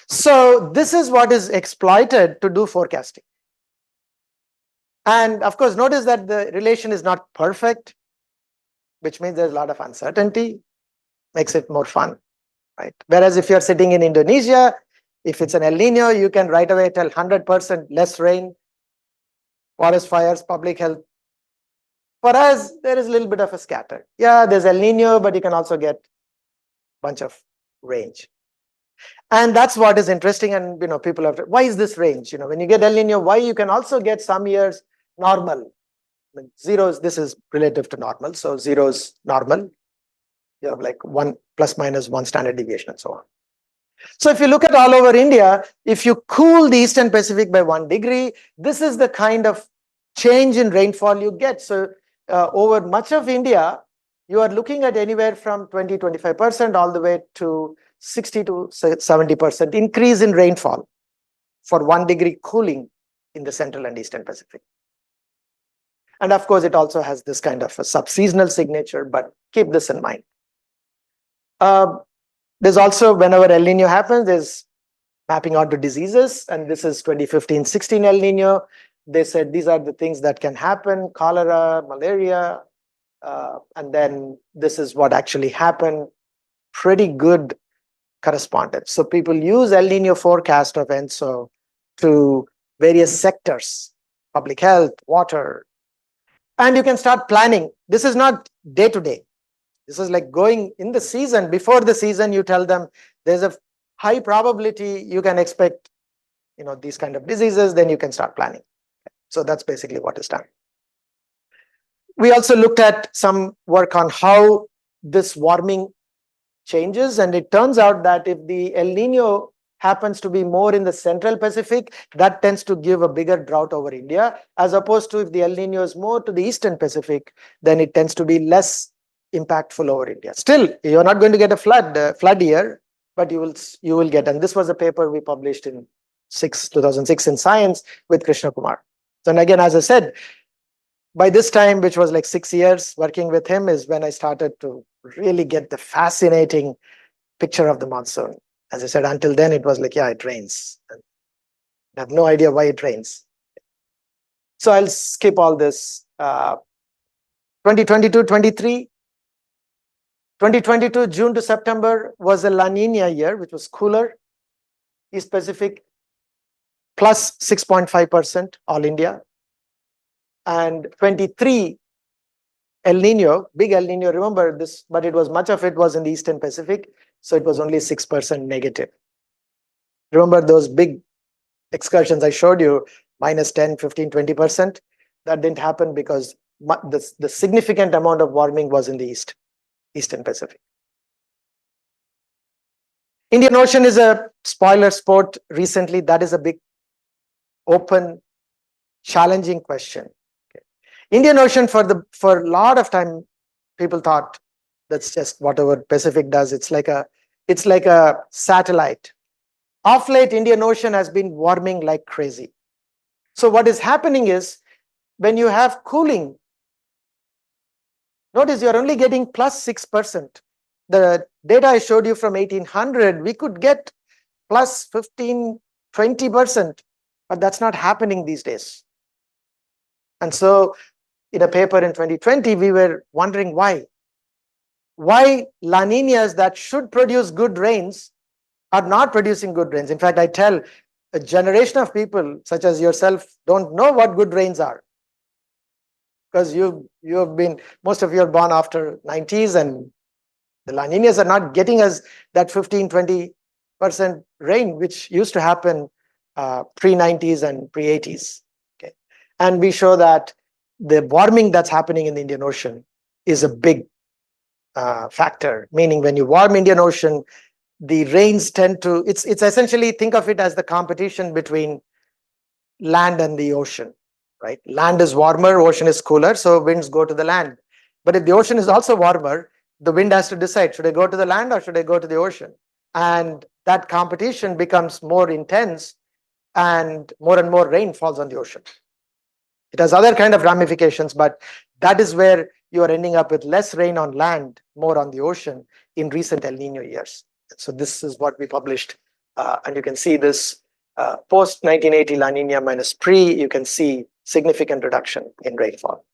So this is what is exploited to do forecasting. And of course, notice that the relation is not perfect, which means there's a lot of uncertainty, makes it more fun, right? Whereas if you're sitting in Indonesia, if it's an El Nino, you can right away tell 100% less rain, forest fires, public health. For us, there is a little bit of a scatter. Yeah, there's El Nino, but you can also get a bunch of range. And that's what is interesting. And people have, why is this range? When you get El Nino, why you can also get some years normal. Zeros, this is relative to normal. So zeros normal. You have like 1 plus minus 1 standard deviation and so on. So if you look at all over India, if you cool the Eastern Pacific by 1 degree, this is the kind of change in rainfall you get. So over much of India, you are looking at anywhere from 20-25% all the way to 60 to 70% increase in rainfall for 1 degree cooling in the Central and Eastern Pacific. And of course, it also has this kind of a sub-seasonal signature, but keep this in mind. There's also, whenever El Nino happens, there's mapping onto diseases, and this is 2015-16 El Nino. They said these are the things that can happen: cholera, malaria, and then this is what actually happened. Pretty good correspondence. So people use El Nino forecast of ENSO to various sectors, public health, water, and you can start planning. This is not day to day. This is like going in the season. Before the season, you tell them there's a high probability you can expect, these kind of diseases, then you can start planning. So that's basically what is done. We also looked at some work on how this warming changes, and it turns out that if the El Nino happens to be more in the Central Pacific, that tends to give a bigger drought over India, as opposed to if the El Nino is more to the Eastern Pacific, then it tends to be less impactful over India. Still, you're not going to get a flood year, but you will get. And this was a paper we published in 2006 in Science with Krishna Kumar. So, and again, as I said, by this time, which was like 6 years working with him, is when I started to really get the fascinating picture of the monsoon. As I said, until then, it was like, yeah, it rains. I have no idea why it rains. So I'll skip all this. 2022-23. 2022, June to September was a La Nina year, which was cooler. East Pacific, plus 6.5% all India. And 23, El Nino, big El Nino, remember this, but it was much of it was in the Eastern Pacific, so it was only 6% negative. Remember those big excursions I showed you, minus 10, 15, 20%? That didn't happen because the significant amount of warming was in the Eastern Pacific. Indian Ocean is a spoiler sport recently. That is a big, open, challenging question. Indian Ocean, for a lot of time, people thought that's just whatever Pacific does. It's like a satellite. Of late, Indian Ocean has been warming like crazy. So what is happening is, when you have cooling, notice you're only getting plus 6%. The data I showed you from 1800, we could get plus 15, 20%, but that's not happening these days. And so in a paper in 2020, we were wondering why. Why La Ninas that should produce good rains are not producing good rains. In fact, I tell a generation of people such as yourself don't know what good rains are. Because you have been, most of you are born after 90s, and the La Ninas are not getting us that 15, 20% rain, which used to happen pre-90s and pre-80s. Okay, and we show that the warming that's happening in the Indian Ocean is a big factor. Meaning, when you warm Indian Ocean, the rains tend to. It's essentially, think of it as the competition between land and the ocean. Right, land is warmer, ocean is cooler, so winds go to the land. But if the ocean is also warmer, the wind has to decide, should I go to the land or should I go to the ocean? And that competition becomes more intense, and more rain falls on the ocean. It has other kind of ramifications, but that is where you are ending up with less rain on land, more on the ocean in recent El Nino years. So this is what we published, and you can see this post 1980 La Nina minus pre. You can see significant reduction in rainfall.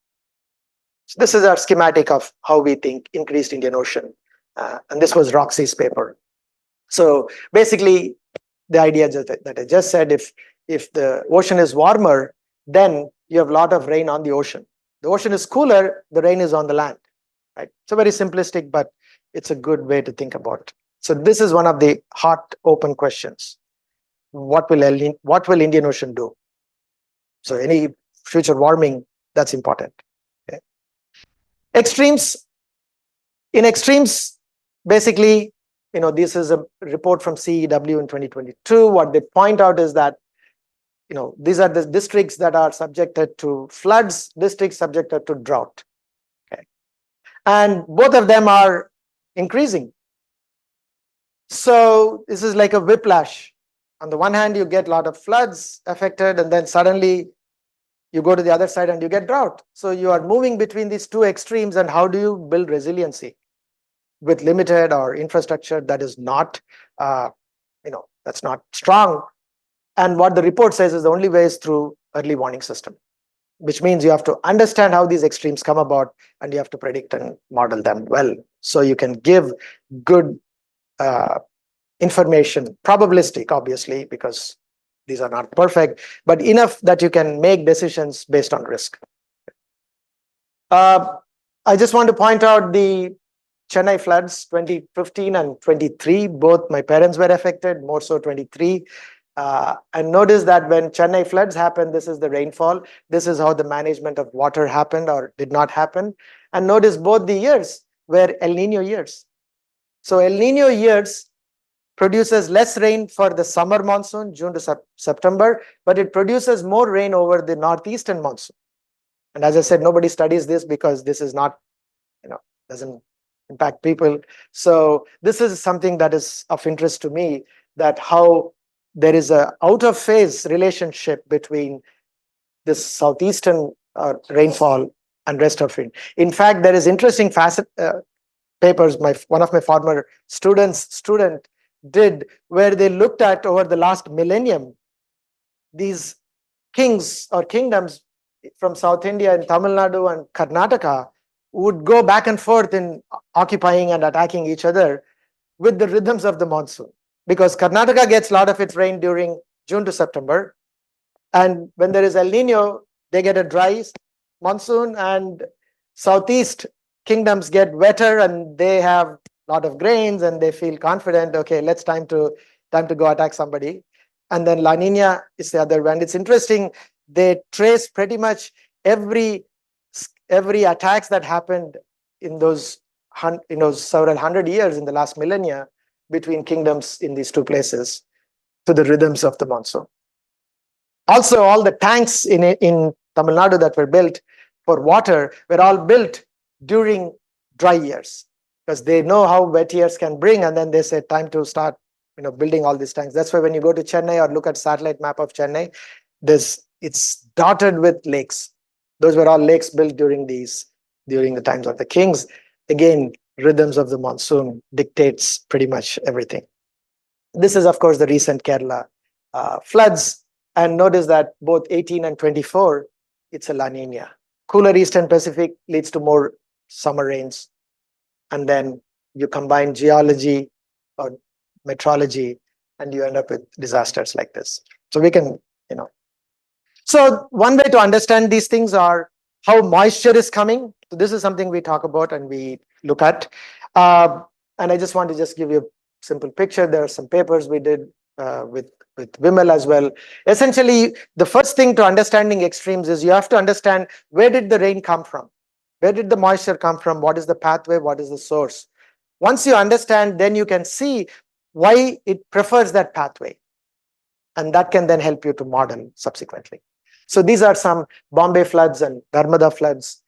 So this is our schematic of how we think increased Indian Ocean, and this was Roxy's paper. So basically, the idea that I just said, if the ocean is warmer, then you have a lot of rain on the ocean. The ocean is cooler, the rain is on the land. Right? It's a very simplistic, but it's a good way to think about it. So this is one of the hot open questions. What will Indian Ocean do? So any future warming, that's important. Okay. Extremes. In extremes, basically, this is a report from CEW in 2022. What they point out is that, these are the districts that are subjected to floods, districts subjected to drought. Okay. And both of them are increasing. So this is like a whiplash. On the one hand, you get a lot of floods affected, and then suddenly you go to the other side and you get drought. So you are moving between these two extremes, and how do you build resiliency with limited or infrastructure that is not, that's not strong? And what the report says is the only way is through early warning system, which means you have to understand how these extremes come about, and you have to predict and model them well, so you can give good information, probabilistic, obviously, because these are not perfect, but enough that you can make decisions based on risk. I just want to point out the Chennai floods, 2015 and 23. Both my parents were affected, more so 23. And notice that when Chennai floods happen, this is the rainfall. This is how the management of water happened or did not happen. And notice both the years were El Nino years. So El Nino years produces less rain for the summer monsoon, June to September, but it produces more rain over the northeastern monsoon. And as I said, nobody studies this because this is not, doesn't impact people. So this is something that is of interest to me, that how there is a out of phase relationship between this southeastern rainfall and rest of it. In fact, there is interesting papers one of my former student did, where they looked at over the last millennium these kings or kingdoms from South India and Tamil Nadu and Karnataka would go back and forth in occupying and attacking each other with the rhythms of the monsoon, because Karnataka gets a lot of its rain during June to September, and when there is El Nino, they get a dry monsoon, and southeast kingdoms get wetter and they have a lot of grains and they feel confident, okay, let's time to go attack somebody. And then La Nina is the other one. It's interesting, they trace pretty much every attacks that happened in those several hundred years in the last millennia between kingdoms in these two places to the rhythms of the monsoon. Also, all the tanks in Tamil Nadu that were built for water were all built during dry years, because they know how wet years can bring, and then they said time to start building all these tanks. That's why when you go to Chennai or look at satellite map of Chennai, it's dotted with lakes. Those were all lakes built during the times of the kings. Again, rhythms of the monsoon dictates pretty much everything. This is, of course, the recent Kerala floods, and notice that both 18 and 24, it's a La Nina. Cooler Eastern Pacific leads to more summer rains, and then you combine geology or meteorology, and you end up with disasters like this. So we can, So one way to understand these things are how moisture is coming. So this is something we talk about and we look at. And I just want to give you a simple picture. There are some papers we did with with Vimal as well. Essentially, the first thing to understanding extremes is you have to understand, where did the rain come from? Where did the moisture come from? What is the pathway? What is the source? Once you understand, then you can see why it prefers that pathway. And that can then help you to model subsequently. So these are some Bombay floods and Narmada floods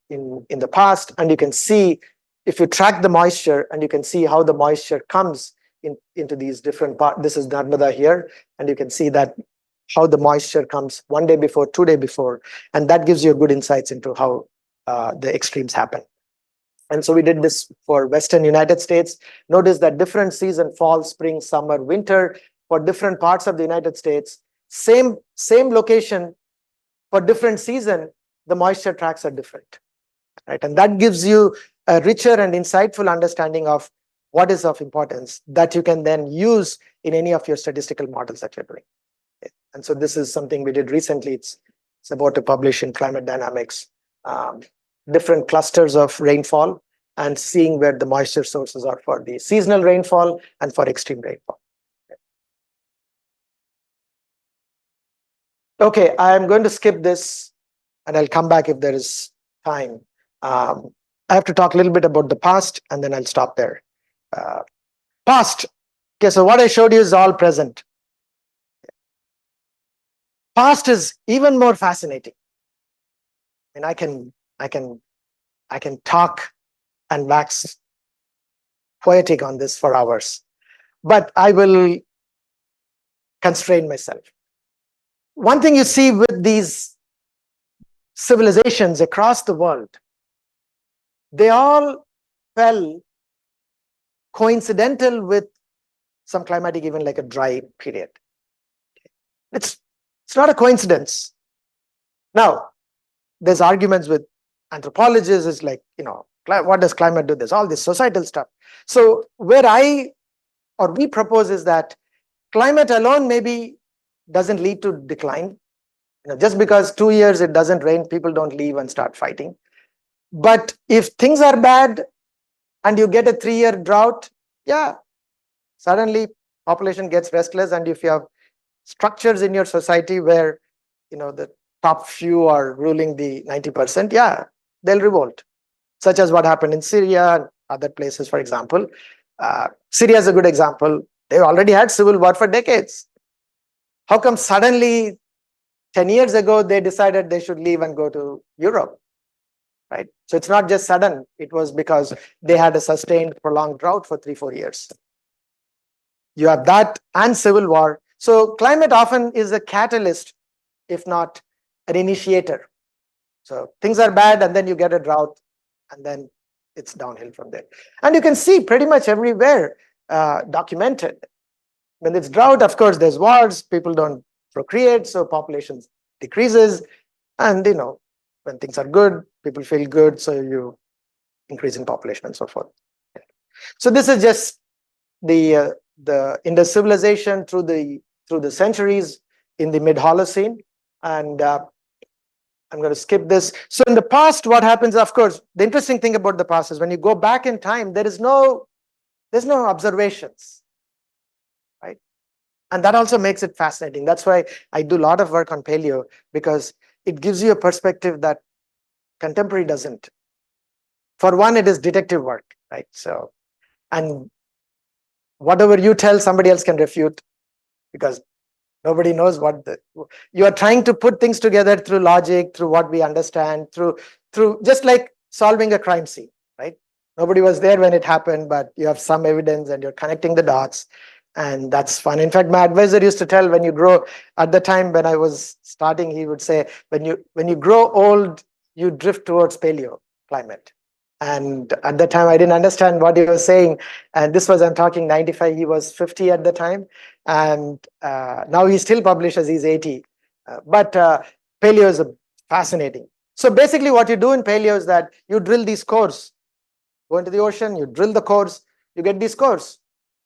in the past. And you can see, if you track the moisture, and you can see how the moisture comes into these different parts. This is Narmada here. And you can see that how the moisture comes 1 day before, 2 days before. And that gives you good insights into how the extremes happen. And so we did this for Western United States. Notice that different season, fall, spring, summer, winter, for different parts of the United States, same location for different season, the moisture tracks are different, right? And that gives you a richer and insightful understanding of what is of importance that you can then use in any of your statistical models that you're doing. And so this is something we did recently. It's about to publish in Climate Dynamics, different clusters of rainfall and seeing where the moisture sources are for the seasonal rainfall and for extreme rainfall. Okay, I'm going to skip this and I'll come back if there is time. I have to talk a little bit about the past and then I'll stop there. Past. Okay, so what I showed you is all present. Past is even more fascinating. And I can talk and wax poetic on this for hours, but I will constrain myself. One thing you see with these civilizations across the world, they all fell coincidental with some climatic event like a dry period. It's not a coincidence. Now, there's arguments with anthropologists, is like, what does climate do? There's all this societal stuff. So where we propose is that climate alone maybe doesn't lead to decline. Just because 2 years it doesn't rain, people don't leave and start fighting. But if things are bad and you get a 3-year drought, yeah, suddenly population gets restless. And if you have structures in your society where the top few are ruling the 90%, yeah, they'll revolt, such as what happened in Syria and other places, for example. Syria is a good example. They already had civil war for decades. How come suddenly 10 years ago they decided they should leave and go to Europe, right? So it's not just sudden. It was because they had a sustained, prolonged drought for 3-4 years. You have that and civil war. So climate often is a catalyst, if not an initiator. So things are bad and then you get a drought and then it's downhill from there. And you can see pretty much everywhere documented. When it's drought, of course, there's wars, people don't procreate, so population decreases. And when things are good, people feel good, so you increase in population and so forth. So this is just the Indus civilization through the centuries in the mid-Holocene. And I'm going to skip this. So in the past, what happens, of course, the interesting thing about the past is when you go back in time, there's no observations. And that also makes it fascinating. That's why I do a lot of work on paleo, because it gives you a perspective that contemporary doesn't. For one, it is detective work, right? So, and whatever you tell, somebody else can refute, because nobody knows you are trying to put things together through logic, through what we understand, through just like solving a crime scene, right? Nobody was there when it happened, but you have some evidence and you're connecting the dots. And that's fun. In fact, my advisor used to tell, when you grow, at the time when I was starting, he would say, when you grow old, you drift towards paleo climate. And at the time, I didn't understand what he was saying. And this was, I'm talking 95, he was 50 at the time. And now he still publishes, he's 80. But paleo is fascinating. So basically what you do in paleo is that you drill these cores. Go into the ocean, you drill the cores, you get these cores.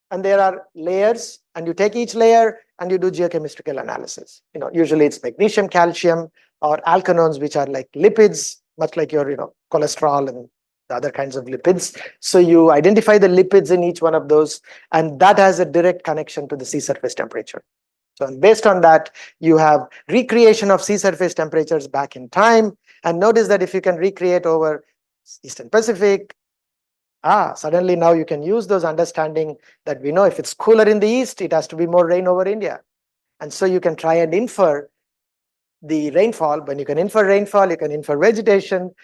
And there are layers, and you take each layer and you do geochemical analysis. Usually it's magnesium, calcium, or alkanones, which are like lipids, much like your cholesterol and the other kinds of lipids. So you identify the lipids in each one of those, and that has a direct connection to the sea surface temperature. So based on that, you have recreation of sea surface temperatures back in time. And notice that if you can recreate over Eastern Pacific, suddenly now you can use those understanding that we know if it's cooler in the east, it has to be more rain over India. And so you can try and infer the rainfall. When you can infer rainfall, you can infer vegetation.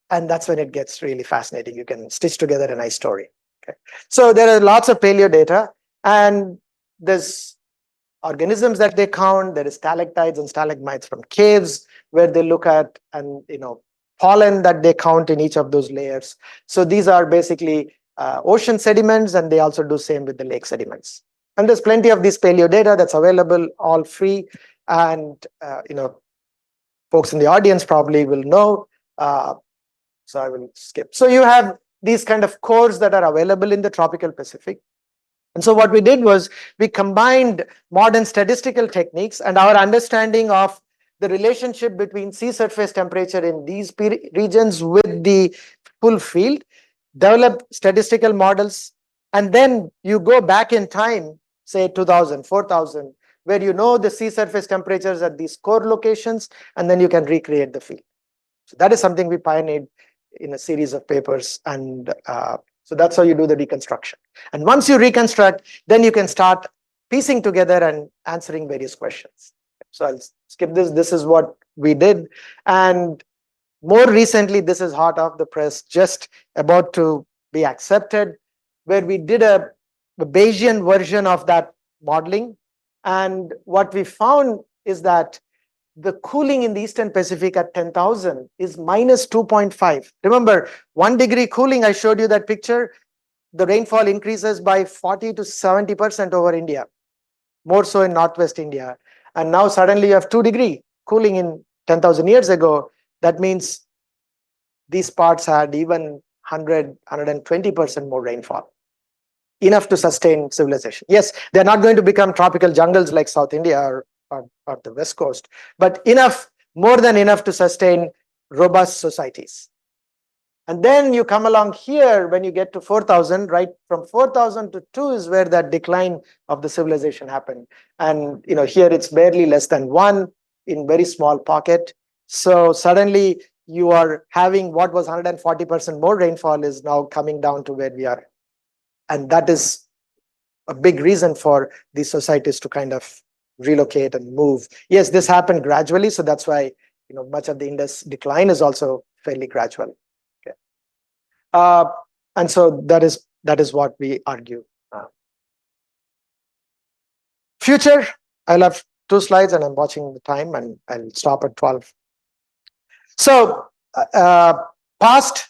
And that's when it gets really fascinating. You can stitch together a nice story. Okay. So there are lots of paleo data, and there's organisms that they count. There is stalactites and stalagmites from caves where they look at, and pollen that they count in each of those layers. So these are basically ocean sediments, and they also do same with the lake sediments. And there's plenty of this paleo data that's available, all free. And folks in the audience probably will know. So I will skip. So you have these kind of cores that are available in the tropical Pacific. And so what we did was we combined modern statistical techniques and our understanding of the relationship between sea surface temperature in these regions with the full field, develop statistical models, and then you go back in time, say 2000, 4000, where you know the sea surface temperatures at these core locations, and then you can recreate the field. So that is something we pioneered in a series of papers, and so that's how you do the reconstruction. And once you reconstruct, then you can start piecing together and answering various questions. So I'll skip this. This is what we did. And more recently, this is hot off the press, just about to be accepted, where we did a Bayesian version of that modeling. And what we found is that the cooling in the Eastern Pacific at 10,000 is minus 2.5. Remember, 1 degree cooling, I showed you that picture, the rainfall increases by 40 to 70% over India, more so in Northwest India. And now suddenly you have 2 degree cooling in 10,000 years ago. That means these parts had even 100, 120% more rainfall, enough to sustain civilization. Yes, they're not going to become tropical jungles like South India or the West Coast, but enough, more than enough to sustain robust societies. And then you come along here when you get to 4,000, right? From 4,000 to 2 is where that decline of the civilization happened. And here it's barely less than 1 in very small pocket. So suddenly you are having what was 140% more rainfall is now coming down to where we are. And that is a big reason for these societies to kind of relocate and move. Yes, this happened gradually, so that's why much of the Indus decline is also fairly gradual. Okay, and so that is what we argue. Future, I'll have 2 slides, and I'm watching the time, and I'll stop at 12. So past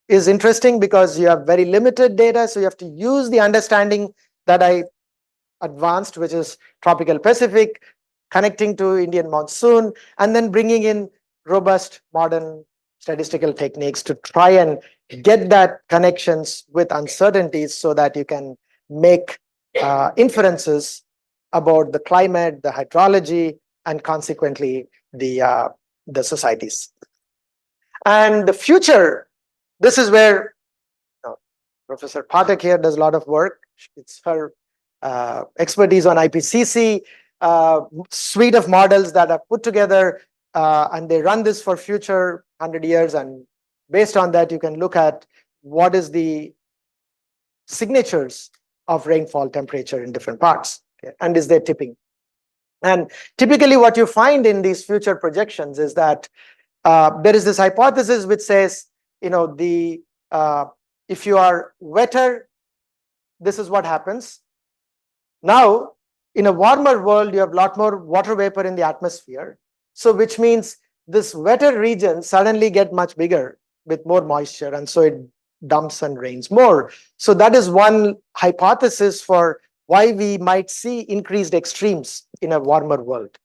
is interesting because you have very limited data, so you have to use the understanding that I advanced, which is tropical Pacific, connecting to Indian monsoon, and then bringing in robust modern statistical techniques to try and get that connections with uncertainties so that you can make inferences about the climate, the hydrology, and consequently the societies. And the future, this is where Professor Pathak here does a lot of work. It's her expertise on IPCC, suite of models that are put together, and they run this for future 100 years. And based on that, you can look at what is the signatures of rainfall temperature in different parts, okay? And is there tipping? And typically what you find in these future projections is that there is this hypothesis which says, if you are wetter, this is what happens. Now, in a warmer world, you have a lot more water vapor in the atmosphere. So which means this wetter region suddenly get much bigger with more moisture, and so it dumps and rains more. So that is one hypothesis for why we might see increased extremes in a warmer world.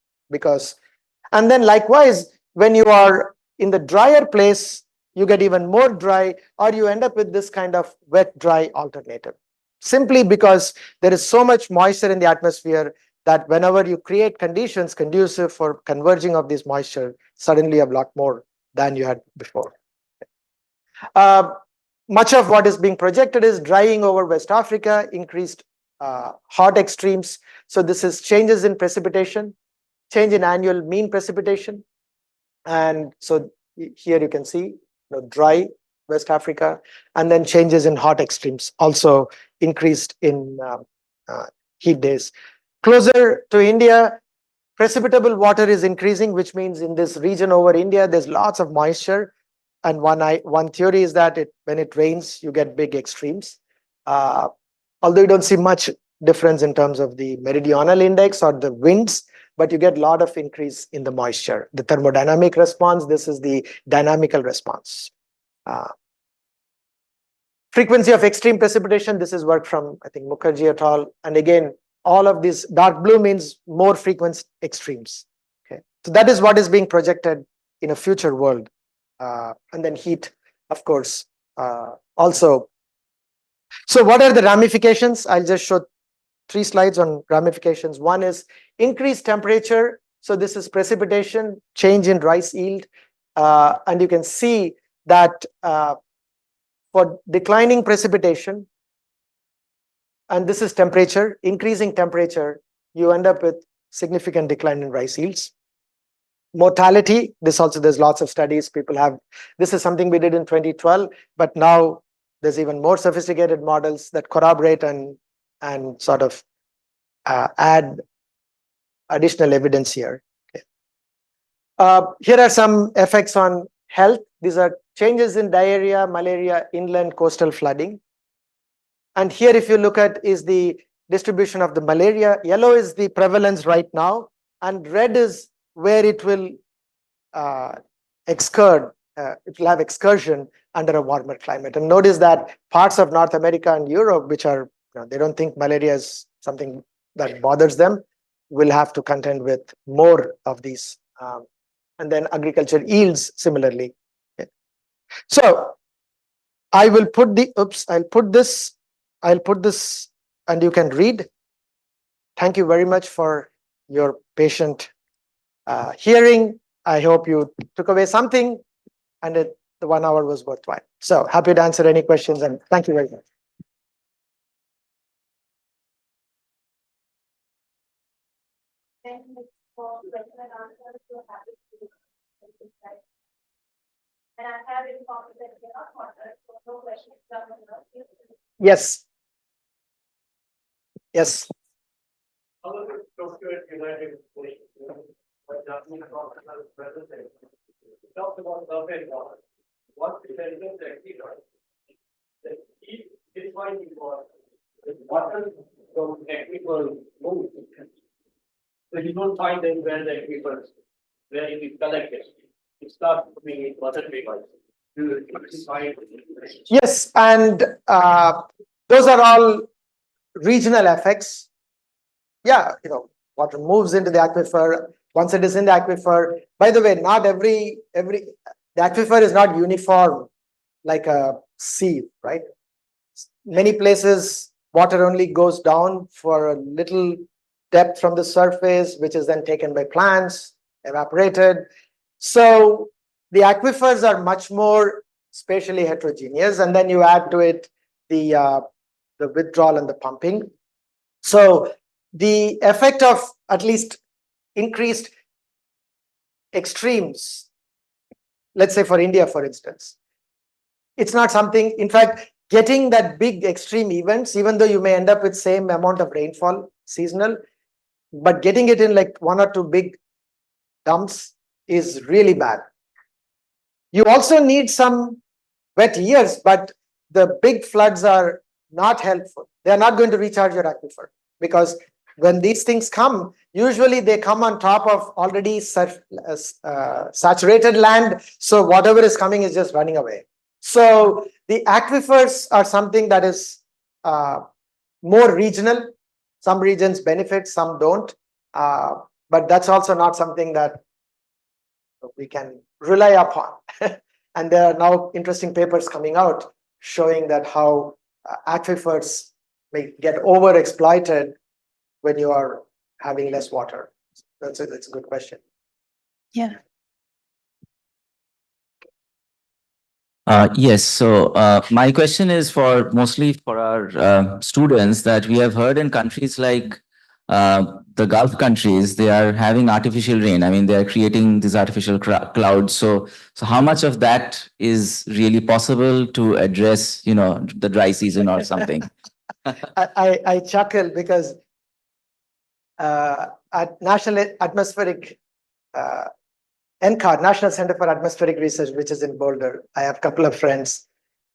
And then likewise, when you are in the drier place, you get even more dry, or you end up with this kind of wet-dry alternative. Simply because there is so much moisture in the atmosphere that whenever you create conditions conducive for converging of this moisture, suddenly you have a lot more than you had before. much of what is being projected is drying over West Africa, increased hot extremes. So this is changes in precipitation, change in annual mean precipitation. And so here you can see dry West Africa, and then changes in hot extremes, also increased in heat days. Closer to India, precipitable water is increasing, which means in this region over India, there's lots of moisture. And one theory is that when it rains, you get big extremes. Although you don't see much difference in terms of the meridional index or the winds, but you get a lot of increase in the moisture. The thermodynamic response, this is the dynamical response. Frequency of extreme precipitation, this is work from, I think, Mukherjee et al. And again, all of this dark blue means more frequent extremes. Okay, so that is what is being projected in a future world. And then heat, of course, also. So what are the ramifications? I'll just show 3 slides on ramifications. One is increased temperature. So this is precipitation, change in rice yield. And you can see that for declining precipitation, and this is temperature, increasing temperature, you end up with significant decline in rice yields. Mortality, this also, there's lots of studies people have. This is something we did in 2012, but now there's even more sophisticated models that corroborate and sort of add additional evidence here. Okay. Here are some effects on health. These are changes in diarrhea, malaria, inland coastal flooding. And here, if you look at, is the distribution of the malaria. Yellow is the prevalence right now, and red is where it will it will have excursion under a warmer climate. And notice that parts of North America and Europe, which are, they don't think malaria is something that bothers them, will have to contend with more of these. And then agriculture yields similarly. Okay. So I will put the, I'll put this, and you can read. Thank you very much for your patient hearing. I hope you took away something, and the 1 hour was worthwhile. So happy to answer any questions, and thank you very much. Yes. Yes. Talked about surface water. What is the heat is why because the water from aquifer moves. So you don't find them where the aquifers, where it is collected. It starts moving in water vapors. Yes, and those are all regional effects. Yeah, water moves into the aquifer. Once it is in the aquifer, by the way, not the aquifer is not uniform like a sea, right? Many places, water only goes down for a little depth from the surface, which is then taken by plants, evaporated. So the aquifers are much more spatially heterogeneous, and then you add to it the withdrawal and the pumping. So the effect of at least increased extremes, let's say for India, for instance, it's not something, in fact, getting that big extreme events, even though you may end up with same amount of rainfall, seasonal, but getting it in like 1 or 2 big dumps is really bad. You also need some wet years, but the big floods are not helpful. They are not going to recharge your aquifer, because when these things come, usually they come on top of already saturated land. So whatever is coming is just running away. So the aquifers are something that is more regional. Some regions benefit, some don't. But that's also not something that we can rely upon. And there are now interesting papers coming out showing that how aquifers may get overexploited when you are having less water. That's a good question. Yeah. Yes. So my question is for mostly for our students that we have heard in countries like the Gulf countries, they are having artificial rain. I mean, they are creating these artificial clouds. So how much of that is really possible to address, the dry season or something? I chuckle because at National Atmospheric NCAR, National Center for Atmospheric Research, which is in Boulder, I have a couple of friends.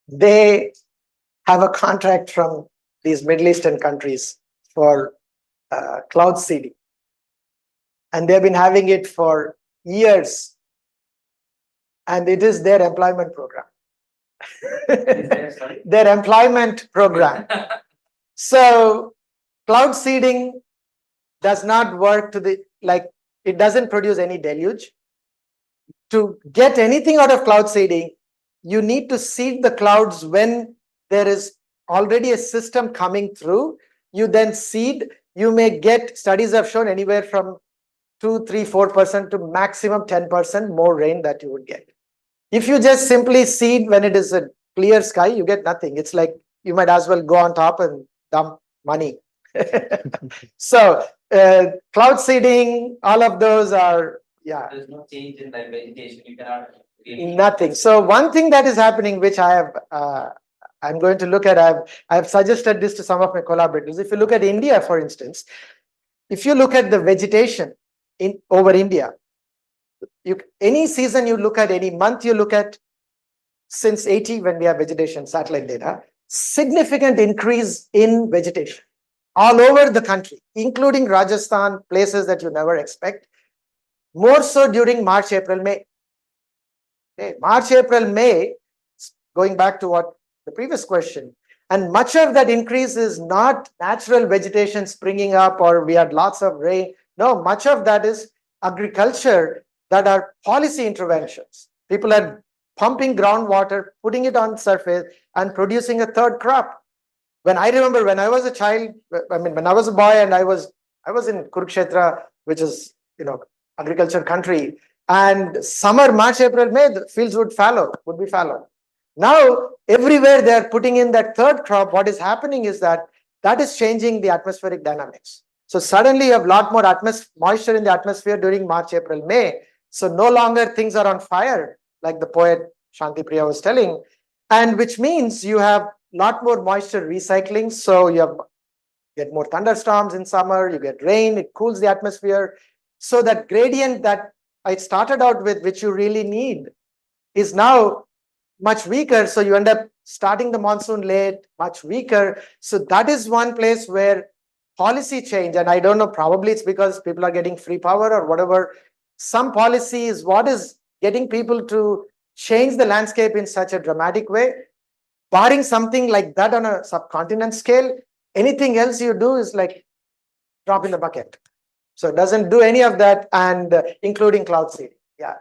They have a contract from these Middle Eastern countries for cloud seeding. And they've been having it for years. And it is their employment program. Their employment program. So cloud seeding does not work it doesn't produce any deluge. To get anything out of cloud seeding, you need to seed the clouds when there is already a system coming through. You then seed, you may get, studies have shown anywhere from 2, 3, 4% to maximum 10% more rain that you would get. If you just simply seed when it is a clear sky, you get nothing. It's like you might as well go on top and dump money. So cloud seeding, all of those are, There's no change in the vegetation. You cannot really... Nothing. So one thing that is happening, which I'm going to look at, I've suggested this to some of my collaborators. If you look at India, for instance, if you look at the vegetation over India, any season you look at, any month you look at, since 80, when we have vegetation satellite data, significant increase in vegetation all over the country, including Rajasthan, places that you never expect. More so during March, April, May. Okay. March, April, May, going back to what the previous question, and much of that increase is not natural vegetation springing up or we had lots of rain. No, much of that is agriculture that are policy interventions. People are pumping groundwater, putting it on surface and producing a third crop. When I remember when I was a child, when I was a boy and I was in Kurukshetra, which is, agriculture country, and summer, March, April, May, the fields would be fallow. Now, everywhere they are putting in that third crop. What is happening is that is changing the atmospheric dynamics. So suddenly you have a lot more moisture in the atmosphere during March, April, May. So no longer things are on fire, like the poet Shanti Priya was telling, and which means you have a lot more moisture recycling. So you get more thunderstorms in summer, you get rain, it cools the atmosphere. So that gradient that I started out with, which you really need, is now much weaker. So you end up starting the monsoon late, much weaker. So that is one place where policy change, and I don't know, probably it's because people are getting free power or whatever. Some policy is what is getting people to change the landscape in such a dramatic way. Barring something like that on a subcontinent scale, anything else you do is like drop in the bucket. So it doesn't do any of that, and including cloud seeding. Yeah.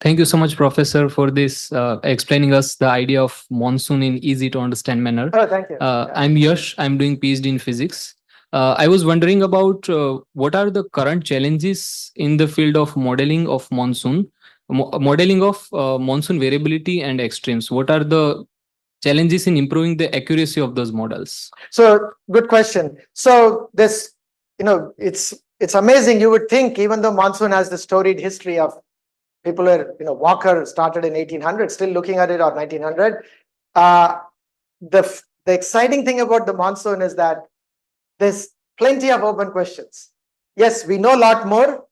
Thank you so much, Professor, for this explaining us the idea of monsoon in easy to understand manner. Oh, thank you. I'm Yash. I'm doing PhD in physics. I was wondering about what are the current challenges in the field of modeling of monsoon, modeling of monsoon variability and extremes. What are the challenges in improving the accuracy of those models? So good question. So this, it's amazing. You would think, even though monsoon has the storied history of people are, Walker started in 1800, still looking at it, or 1900. The exciting thing about the monsoon is that there's plenty of open questions. Yes, we know a lot more.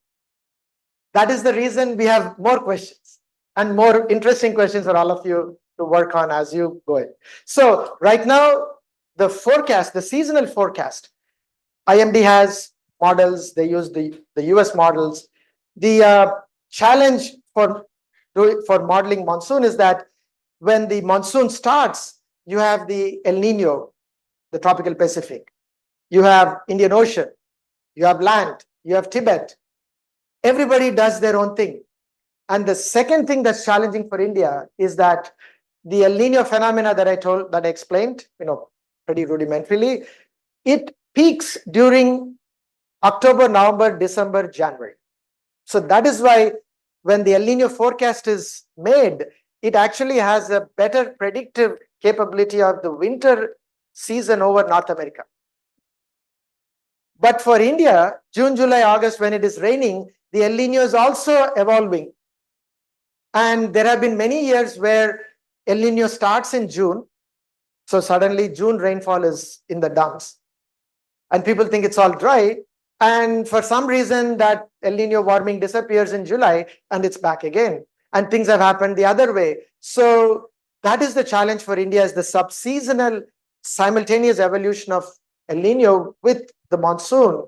That is the reason we have more questions and more interesting questions for all of you to work on as you go in. So right now, the forecast, the seasonal forecast, IMD has models. They use the US models. The challenge for modeling monsoon is that when the monsoon starts, you have the El Nino, the tropical Pacific. You have Indian Ocean. You have land. You have Tibet. Everybody does their own thing. And the second thing that's challenging for India is that the El Nino phenomena that I explained, pretty rudimentarily, it peaks during October, November, December, January. So that is why when the El Nino forecast is made, it actually has a better predictive capability of the winter season over North America. But for India, June, July, August, when it is raining, the El Nino is also evolving. And there have been many years where El Nino starts in June. So suddenly June rainfall is in the dumps. And people think it's all dry. And for some reason that El Nino warming disappears in July and it's back again. And things have happened the other way. So that is the challenge for India, is the subseasonal simultaneous evolution of El Nino with the monsoon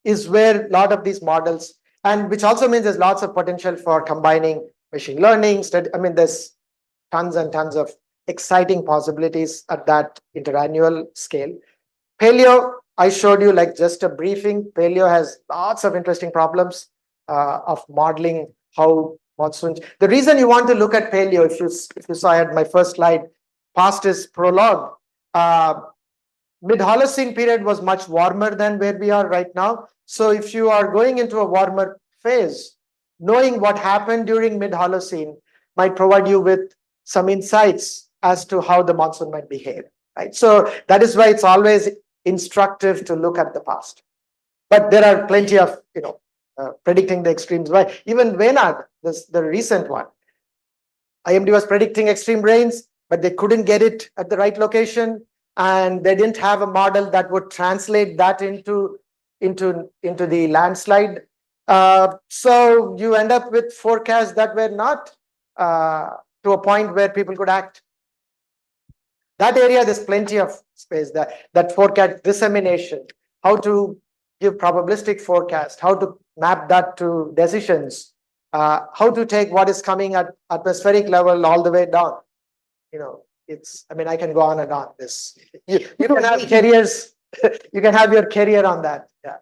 is where a lot of these models, and which also means there's lots of potential for combining machine learning. I mean, there's tons and tons of exciting possibilities at that interannual scale. Paleo, I showed you like just a briefing. Paleo has lots of interesting problems of modeling how monsoons. The reason you want to look at paleo, if you saw at my first slide, past is prologue. Mid-Holocene period was much warmer than where we are right now. So if you are going into a warmer phase, knowing what happened during mid-Holocene might provide you with some insights as to how the monsoon might behave, right? So that is why it's always instructive to look at the past. But there are plenty of, predicting the extremes. Why? Even Venad, the recent one, IMD was predicting extreme rains, but they couldn't get it at the right location. And they didn't have a model that would translate that into the landslide. So you end up with forecasts that were not to a point where people could act. That area, there's plenty of space, that forecast dissemination, how to give probabilistic forecast, how to map that to decisions, how to take what is coming at atmospheric level all the way down. I can go on and on. You can have careers, you can have your career on that. Yeah.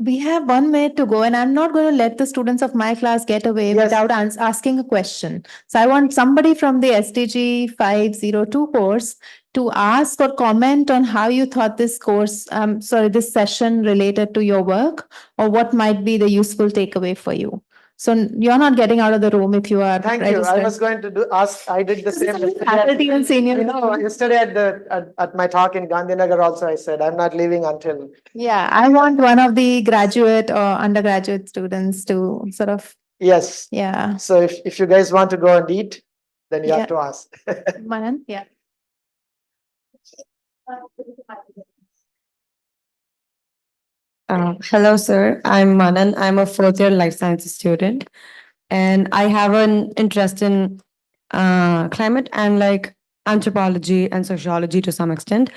We have 1 minute to go, and I'm not going to let the students of my class get away without asking a question. So I want somebody from the SDG 502 course to ask or comment on how you thought this course, this session related to your work, or what might be the useful takeaway for you. So you're not getting out of the room if you are. Thank you. I was going to ask. I did the same. Faculty and senior. Yesterday at my talk in Gandhinagar also, I said I'm not leaving until. Yeah, I want one of the graduate or undergraduate students to sort of. Yes. Yeah. So if you guys want to go and eat, then you have to ask. Manan, yeah. Hello, sir. I'm Manan. I'm a fourth year life sciences student, and I have an interest in climate and like anthropology and sociology to some extent.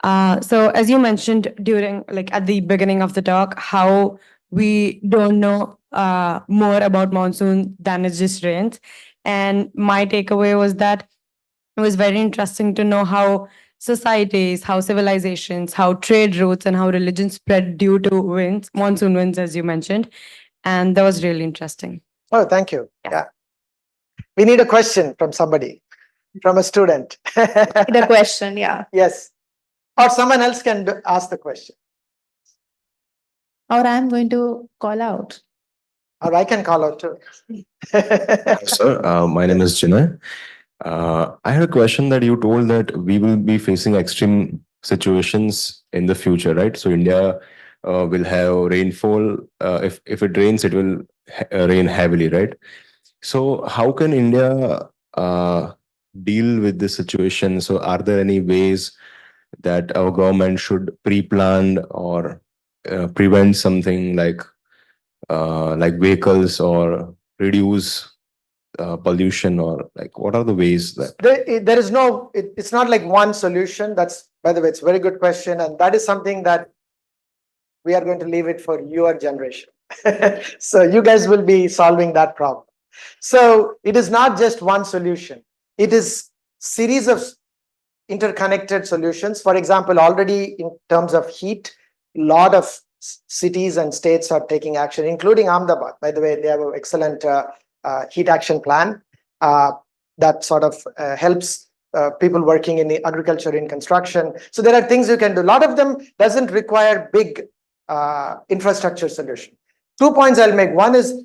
So as you mentioned during at the beginning of the talk, how we don't know more about monsoon than it just rains. And my takeaway was that it was very interesting to know how societies, how civilizations, how trade routes, and how religion spread due to winds, monsoon winds, as you mentioned. And that was really interesting. Oh, thank you. Yeah. We need a question from somebody, from a student. The question, yeah. Yes. Or someone else can ask the question. Or I'm going to call out. Or I can call out too. Sir, my name is Jinay. I had a question that you told that we will be facing extreme situations in the future, right? So India will have rainfall. If it rains, it will rain heavily, right? So how can India deal with this situation? So are there any ways that our government should pre-plan or prevent something like vehicles or reduce pollution, or what are the ways that there is no, it's not like one solution. That's, by the way, it's a very good question, and that is something that we are going to leave it for your generation. So you guys will be solving that problem. So it is not just one solution, it is series of interconnected solutions. For example, already in terms of heat, a lot of cities and states are taking action, including Ahmedabad. By the way, they have an excellent heat action plan that sort of helps people working in the agriculture, in construction. So there are things you can do. A lot of them doesn't require big infrastructure solution. 2 points I'll make. One is,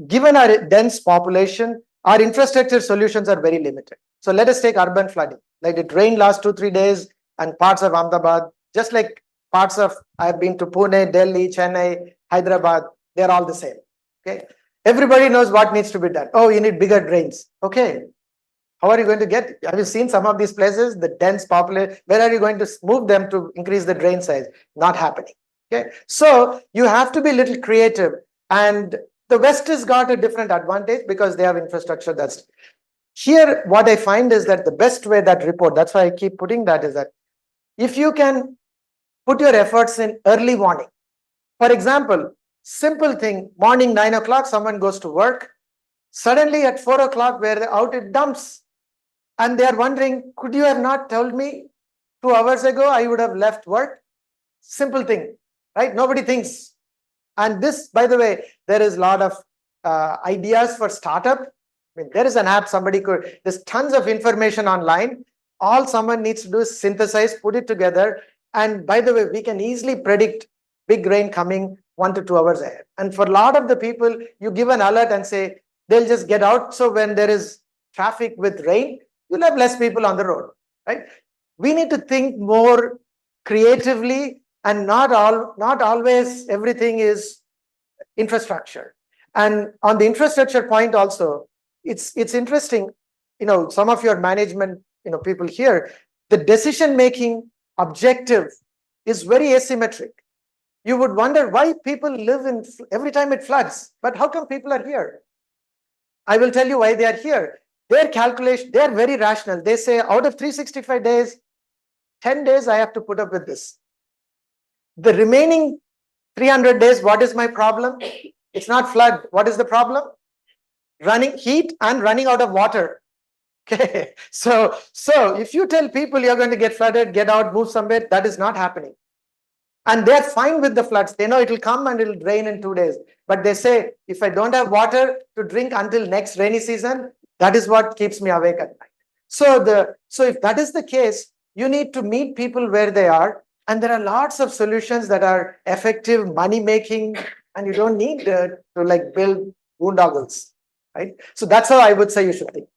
given our dense population, our infrastructure solutions are very limited. So let us take urban flooding. Like it rained last 2-3 days and parts of Ahmedabad, just like parts of, I've been to Pune, Delhi, Chennai, Hyderabad, they're all the same. Okay. Everybody knows what needs to be done. Oh, you need bigger drains. Okay. How are you going to get? Have you seen some of these places, the dense population? Where are you going to move them to increase the drain size? Not happening. Okay. So you have to be a little creative. And the West has got a different advantage because they have infrastructure that's here. What I find is that the best way that report, that's why I keep putting that, is that if you can put your efforts in early warning. For example, simple thing, morning 9 o'clock, someone goes to work. Suddenly at 4 o'clock, where they're out, it dumps. And they are wondering, could you have not told me 2 hours ago? I would have left work. Simple thing, right? Nobody thinks. And this, by the way, there is a lot of ideas for startup. I mean, there is an app somebody could, there's tons of information online. All someone needs to do is synthesize, put it together. And by the way, we can easily predict big rain coming 1 to 2 hours ahead. And for a lot of the people, you give an alert and say, they'll just get out. So when there is traffic with rain, you'll have less people on the road, right? We need to think more creatively, and not always everything is infrastructure. And on the infrastructure point also, it's interesting, some of your management, people here, the decision-making objective is very asymmetric. You would wonder why people live in, every time it floods, but how come people are here? I will tell you why they are here. Their calculation, they are very rational. They say out of 365 days, 10 days I have to put up with this. The remaining 300 days, what is my problem? It's not flood. What is the problem? Running heat and running out of water. Okay. So if you tell people you're going to get flooded, get out, move somewhere, that is not happening. And they're fine with the floods. They know it'll come and it'll drain in 2 days. But they say, if I don't have water to drink until next rainy season, that is what keeps me awake at night. So if that is the case, you need to meet people where they are. And there are lots of solutions that are effective, money making, and you don't need to like build boondoggles, right? So that's how I would say you should think.